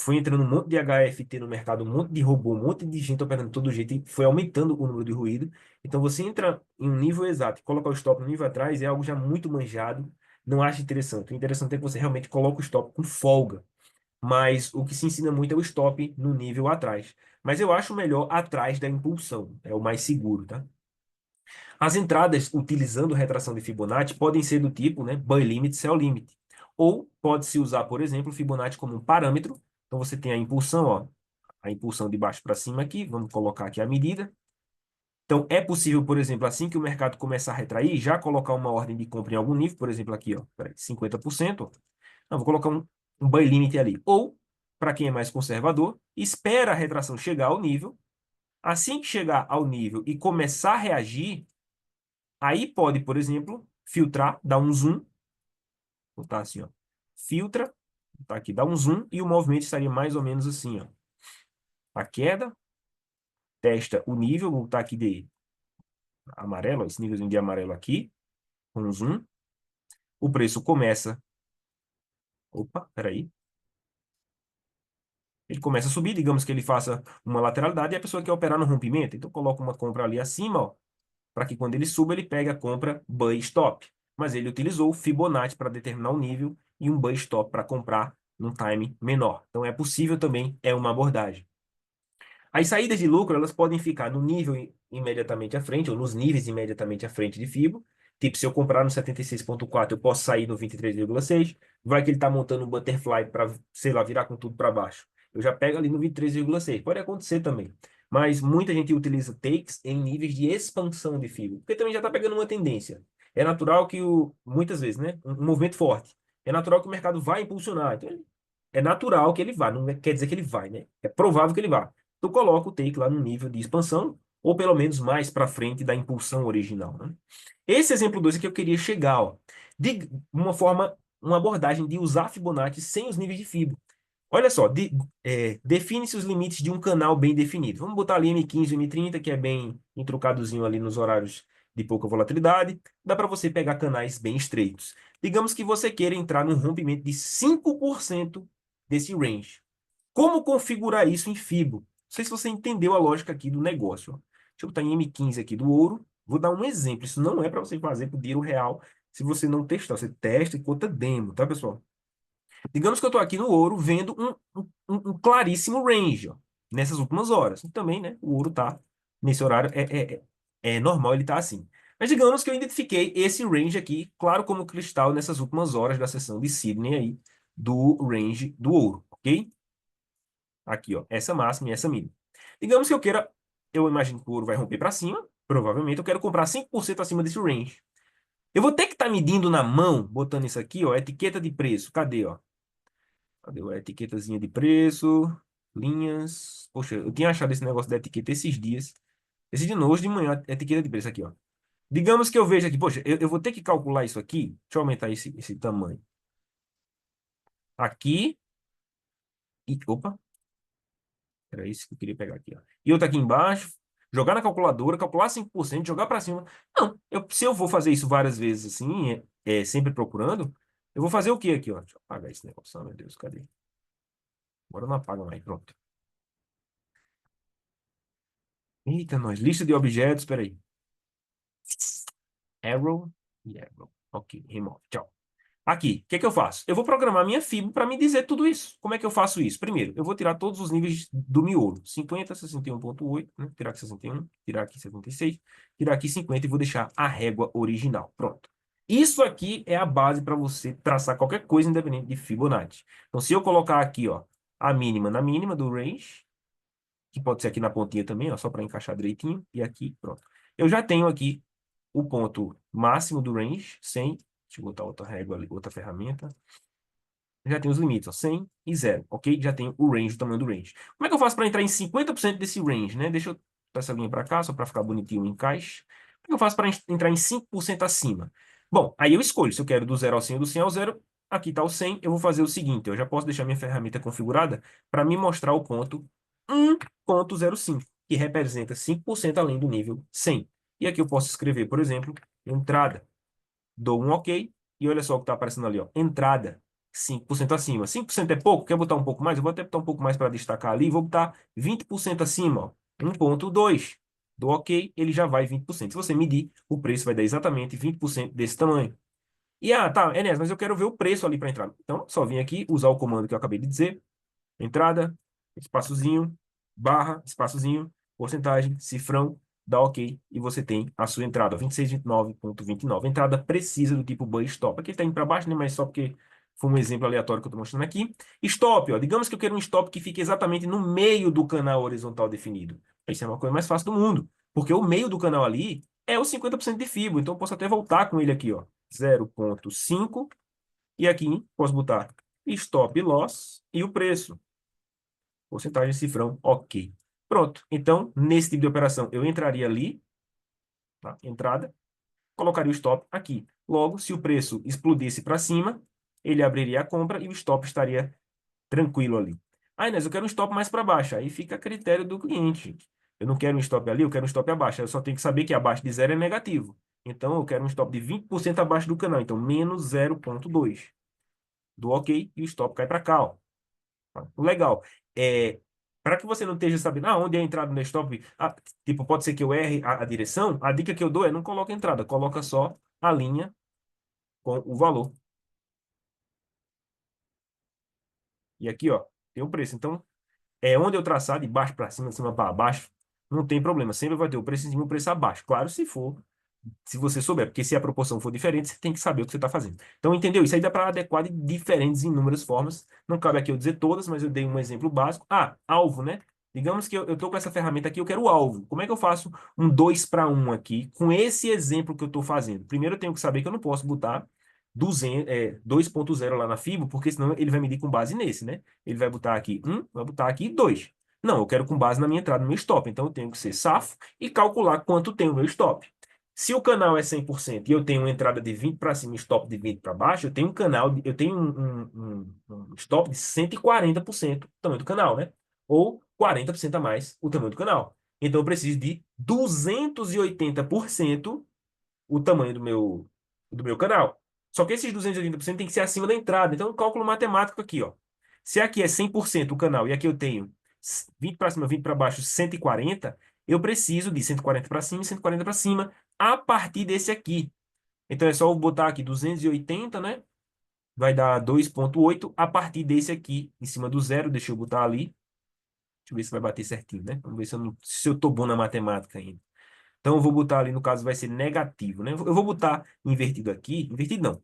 Foi entrando um monte de HFT no mercado, um monte de robô, um monte de gente operando de todo jeito e foi aumentando o número de ruído. Então você entra em um nível exato e coloca o stop no nível atrás é algo já muito manjado, não acho interessante. O interessante é que você realmente coloca o stop com folga. Mas o que se ensina muito é o stop no nível atrás. Mas eu acho melhor atrás da impulsão, é o mais seguro, tá? As entradas utilizando retração de Fibonacci podem ser do tipo, né, buy limit, sell limit. Ou pode-se usar, por exemplo, o Fibonacci como um parâmetro. Então você tem a impulsão, ó. a impulsão de baixo para cima aqui. Vamos colocar aqui a medida. Então, é possível, por exemplo, assim que o mercado começar a retrair, já colocar uma ordem de compra em algum nível, por exemplo, aqui, ó, peraí, 50%. Não, vou colocar um buy limit ali. Ou, para quem é mais conservador, espera a retração chegar ao nível. Assim que chegar ao nível e começar a reagir, aí pode, por exemplo, filtrar, dar um zoom, botar assim, ó, filtra, tá aqui, dá um zoom e o movimento estaria mais ou menos assim, ó. A queda, testa o nível, vou botar aqui de amarelo, ó, esse nívelzinho de amarelo aqui, com um zoom. O preço começa, opa, peraí, ele começa a subir, digamos que ele faça uma lateralidade e a pessoa quer operar no rompimento, então coloca uma compra ali acima, ó, para que quando ele suba, ele pegue a compra buy stop. Mas ele utilizou o Fibonacci para determinar o nível e um buy stop para comprar num time menor. Então é possível também, é uma abordagem. As saídas de lucro, elas podem ficar no nível imediatamente à frente, ou nos níveis imediatamente à frente de Fibo. Tipo, se eu comprar no 76,4, eu posso sair no 23,6. Vai que ele está montando um butterfly para, sei lá, virar com tudo para baixo. Eu já pego ali no 23,6. Pode acontecer também. Mas muita gente utiliza takes em níveis de expansão de Fibo, porque também já está pegando uma tendência. É natural que, muitas vezes, né, um movimento forte. É natural que o mercado vai impulsionar. Então, é natural que ele vá, não quer dizer que ele vai, né? É provável que ele vá. Tu coloca o take lá no nível de expansão, ou pelo menos mais para frente da impulsão original, né? Esse exemplo 2 é que eu queria chegar, ó, de uma forma, uma abordagem de usar Fibonacci sem os níveis de Fibo. Olha só, define-se os limites de um canal bem definido. Vamos botar ali M15 e M30, que é bem intrucadozinho ali nos horários de pouca volatilidade. Dá para você pegar canais bem estreitos. Digamos que você queira entrar num rompimento de 5% desse range. Como configurar isso em Fibo? Não sei se você entendeu a lógica aqui do negócio, ó. Deixa eu botar em M15 aqui do ouro. Vou dar um exemplo. Isso não é para você fazer com dinheiro real se você não testar. Você testa e conta demo, tá, pessoal? Digamos que eu estou aqui no ouro vendo um claríssimo range, ó, nessas últimas horas. E também, né, o ouro está nesse horário, é normal ele estar assim. Mas digamos que eu identifiquei esse range aqui, claro como cristal, nessas últimas horas da sessão de Sydney aí, do range do ouro, ok? Aqui, ó, essa máxima e essa mínima. Digamos que eu queira, eu imagino que o ouro vai romper para cima, provavelmente eu quero comprar 5% acima desse range. Eu vou ter que estar medindo na mão, botando isso aqui, ó, etiqueta de preço. Cadê, ó? Cadê a etiquetazinha de preço? Linhas. Poxa, eu tinha achado esse negócio da etiqueta esses dias. Esse de novo, hoje de manhã, a etiqueta de preço aqui, ó. Digamos que eu veja aqui, poxa, eu vou ter que calcular isso aqui. Deixa eu aumentar esse tamanho. Aqui. E, opa, era isso que eu queria pegar aqui, ó. E outro aqui embaixo. Jogar na calculadora, calcular 5%, jogar para cima. Não, se eu vou fazer isso várias vezes assim, sempre procurando, eu vou fazer o quê aqui, ó? Deixa eu apagar esse negócio. Ah, meu Deus, cadê? Agora não apaga mais, pronto. Eita, nós. Lista de objetos, peraí. Arrow e Arrow. Ok, remove. Tchau. Aqui, o que é que eu faço? Eu vou programar minha Fibo para me dizer tudo isso. Como é que eu faço isso? Primeiro, eu vou tirar todos os níveis do miolo. 50, 61,8, né? Tirar aqui 61, tirar aqui 76, tirar aqui 50 e vou deixar a régua original. Pronto. Isso aqui é a base para você traçar qualquer coisa independente de Fibonacci. Então, se eu colocar aqui, ó, a mínima na mínima do range, que pode ser aqui na pontinha também, ó, só para encaixar direitinho, e aqui, pronto. Eu já tenho aqui o ponto máximo do range, 100. Deixa eu botar outra régua ali, outra ferramenta. Já tenho os limites, ó, 100 e 0, ok? Já tenho o range, o tamanho do range. Como é que eu faço para entrar em 50% desse range, né? Deixa eu botar essa linha para cá, só para ficar bonitinho o encaixe. Como é que eu faço para entrar em 5% acima? Bom, aí eu escolho se eu quero do 0 ao 100 ou do 100 ao 0. Aqui está o 100. Eu vou fazer o seguinte, eu já posso deixar minha ferramenta configurada para me mostrar o ponto 1,05, que representa 5% além do nível 100. E aqui eu posso escrever, por exemplo, entrada. Dou um OK e olha só o que está aparecendo ali, ó. Entrada 5% acima. 5% é pouco? Quer botar um pouco mais? Eu vou até botar um pouco mais para destacar ali. Vou botar 20% acima, ó. 1,2. Dou OK, ele já vai 20%. Se você medir, o preço vai dar exatamente 20% desse tamanho. E, tá, Enéas, mas eu quero ver o preço ali para entrar. Então, só vim aqui usar o comando que eu acabei de dizer. Entrada, espaçozinho, barra, espaçozinho, porcentagem, cifrão, dá OK e você tem a sua entrada, 26,29,29. Entrada precisa do tipo buy stop. Aqui está indo para baixo, né? Mas só porque Foi um exemplo aleatório que eu estou mostrando aqui. Stop, ó. Digamos que eu quero um stop que fique exatamente no meio do canal horizontal definido. Isso é uma coisa mais fácil do mundo, porque o meio do canal ali é o 50% de fibra. Então eu posso até voltar com ele aqui, ó. 0,5 e aqui posso botar stop loss e o preço. Porcentagem cifrão, ok. Pronto. Então, nesse tipo de operação, eu entraria ali, tá? Entrada, colocaria o stop aqui. Logo, se o preço explodisse para cima, ele abriria a compra e o stop estaria tranquilo ali. Ah, Inês, eu quero um stop mais para baixo. Aí fica a critério do cliente. Eu não quero um stop ali, eu quero um stop abaixo. Eu só tenho que saber que abaixo de zero é negativo. Então, eu quero um stop de 20% abaixo do canal. Então, menos 0,2. Do ok e o stop cai para cá, ó. Legal. É, para que você não esteja sabendo onde é a entrada no stop, tipo, pode ser que eu erre a direção, a dica que eu dou é não coloca a entrada, coloca só a linha com o valor. E aqui, ó, tem o preço. Então, onde eu traçar de baixo para cima, de cima para baixo, não tem problema. Sempre vai ter o preço em cima e o preço abaixo. Claro, se você souber, porque se a proporção for diferente, você tem que saber o que você está fazendo. Então, entendeu? Isso aí dá para adequar de diferentes, inúmeras formas. Não cabe aqui eu dizer todas, mas eu dei um exemplo básico. Alvo, né? Digamos que eu estou com essa ferramenta aqui, eu quero o alvo. Como é que eu faço um 2 para 1 aqui, com esse exemplo que eu estou fazendo? Primeiro, eu tenho que saber que eu não posso botar 2.0 lá na FIBO, porque senão ele vai medir com base nesse, né? Ele vai botar aqui 1, vai botar aqui 2. Não, eu quero com base na minha entrada, no meu stop. Então, eu tenho que ser safo e calcular quanto tem o meu stop. Se o canal é 100% e eu tenho uma entrada de 20 para cima e stop de 20 para baixo, eu tenho um canal, eu tenho um stop de 140% do tamanho do canal, né? Ou 40% a mais o tamanho do canal. Então eu preciso de 280% o tamanho do meu canal. Só que esses 280% tem que ser acima da entrada. Então, cálculo matemático aqui, ó. Se aqui é 100% o canal e aqui eu tenho 20 para cima, 20 para baixo, 140, eu preciso de 140 para cima e 140 para cima a partir desse aqui. Então, é só eu botar aqui 280, né? Vai dar 2,8 a partir desse aqui, em cima do zero. Deixa eu botar ali. Deixa eu ver se vai bater certinho, né? Vamos ver se eu tô bom na matemática ainda. Então, eu vou botar ali, no caso, vai ser negativo, né? Eu vou botar invertido aqui. Invertido não.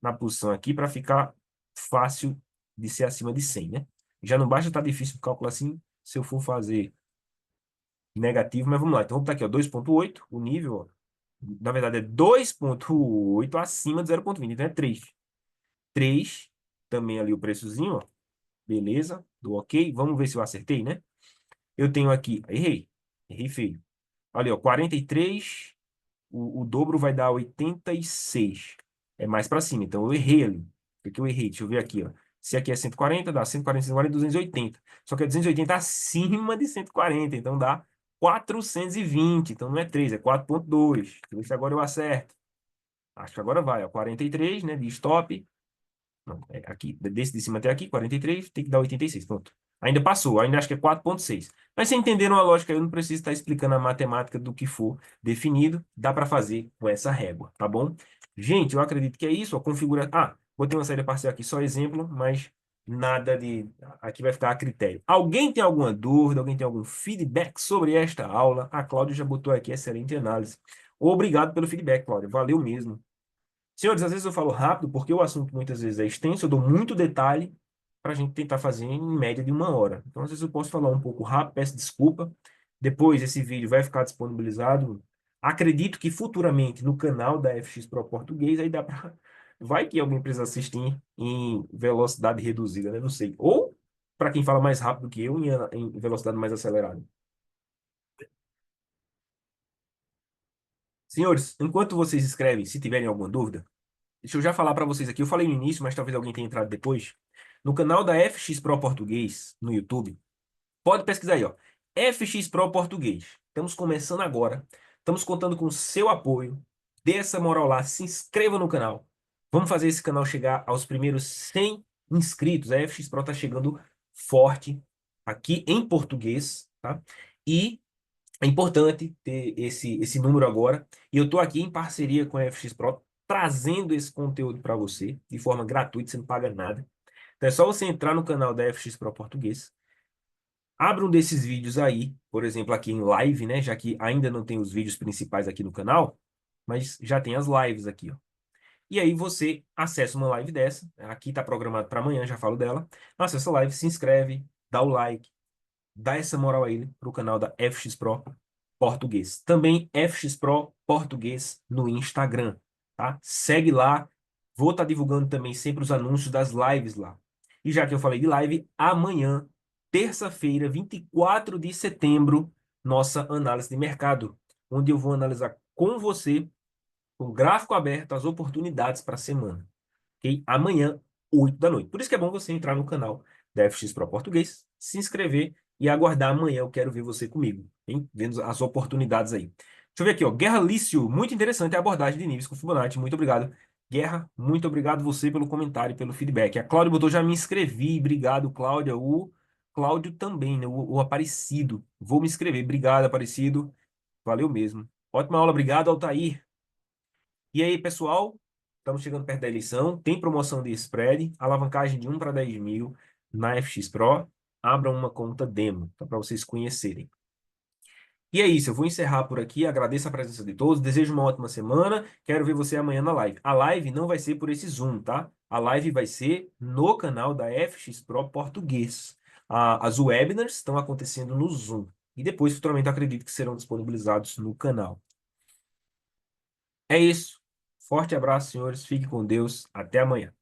Na posição aqui para ficar fácil de ser acima de 100, né? Já não basta estar difícil o cálculo assim, se eu for fazer negativo, mas vamos lá. Então, vou botar aqui, ó, 2,8, o nível, ó. Na verdade, é 2,8 acima de 0,20, então é 3. 3, também ali o preçozinho, ó. Beleza, do ok. Vamos ver se eu acertei, né? Eu tenho aqui, errei feio. Olha, ó, 43, o dobro vai dar 86. É mais para cima, então eu errei ali. Porque eu errei, deixa eu ver aqui, ó. Se aqui é 140, dá 140, 140, 280. Só que é 280 acima de 140, então dá 420. Então não é 3, é 4,2. Deixa eu ver se agora eu acerto. Acho que agora vai, ó. 43, né, de stop. Não, aqui, desse de cima até aqui, 43, tem que dar 86, pronto. Ainda passou, ainda acho que é 4,6. Mas se entenderam a lógica, eu não preciso estar explicando a matemática do que for definido, dá para fazer com essa régua, tá bom? Gente, eu acredito que é isso, a configuração. Botei uma saída parcial aqui, só exemplo, mas nada de. Aqui vai ficar a critério. Alguém tem alguma dúvida, alguém tem algum feedback sobre esta aula? A Cláudia já botou aqui, excelente análise. Obrigado pelo feedback, Cláudia, valeu mesmo. Senhores, às vezes eu falo rápido porque o assunto muitas vezes é extenso, eu dou muito detalhe para a gente tentar fazer em média de 1 hora. Então, às vezes eu posso falar um pouco rápido, peço desculpa. Depois esse vídeo vai ficar disponibilizado. Acredito que futuramente no canal da FX Pro Português, aí dá para. Vai que alguém precisa assistir em velocidade reduzida, né? Não sei. Ou para quem fala mais rápido que eu, em velocidade mais acelerada. Senhores, enquanto vocês escrevem, se tiverem alguma dúvida, deixa eu já falar para vocês aqui. Eu falei no início, mas talvez alguém tenha entrado depois. No canal da FX Pro Português, no YouTube, pode pesquisar aí, ó. FX Pro Português. Estamos começando agora. Estamos contando com o seu apoio. Dê essa moral lá, se inscreva no canal. Vamos fazer esse canal chegar aos primeiros 100 inscritos. A FX Pro está chegando forte aqui em português, tá? E é importante ter esse número agora. E eu estou aqui em parceria com a FX Pro, trazendo esse conteúdo para você de forma gratuita, você não paga nada. Então é só você entrar no canal da FX Pro Português, abre um desses vídeos aí, por exemplo, aqui em live, né? Já que ainda não tem os vídeos principais aqui no canal, mas já tem as lives aqui, ó. E aí você acessa uma live dessa. Aqui está programado para amanhã, já falo dela. Acessa a live, se inscreve, dá o like, dá essa moral aí pro canal da FX Pro Português. Também FX Pro Português no Instagram, tá? Segue lá. Vou estar divulgando também sempre os anúncios das lives lá. E já que eu falei de live, amanhã, terça-feira, 24 de setembro, nossa análise de mercado, onde eu vou analisar com você, com o gráfico aberto, as oportunidades para a semana. Ok? Amanhã, 8 da noite. Por isso que é bom você entrar no canal da FX Pro Português, se inscrever e aguardar amanhã. Eu quero ver você comigo, hein? Vendo as oportunidades aí. Deixa eu ver aqui, ó. Guerra Lício, muito interessante a abordagem de níveis com Fibonacci. Muito obrigado. Guerra, muito obrigado você pelo comentário e pelo feedback. A Cláudia botou, já me inscrevi. Obrigado, Cláudia. O Cláudio também, né? O Aparecido. Vou me inscrever. Obrigado, Aparecido. Valeu mesmo. Ótima aula, obrigado, Altair. E aí, pessoal, estamos chegando perto da eleição. Tem promoção de spread, alavancagem de 1 para 10 mil na FX Pro. Abram uma conta demo, tá, para vocês conhecerem. E é isso, eu vou encerrar por aqui. Agradeço a presença de todos. Desejo uma ótima semana. Quero ver você amanhã na live. A live não vai ser por esse Zoom, tá? A live vai ser no canal da FX Pro Português. As webinars estão acontecendo no Zoom. E depois, futuramente, eu acredito que serão disponibilizados no canal. É isso. Forte abraço, senhores. Fique com Deus. Até amanhã.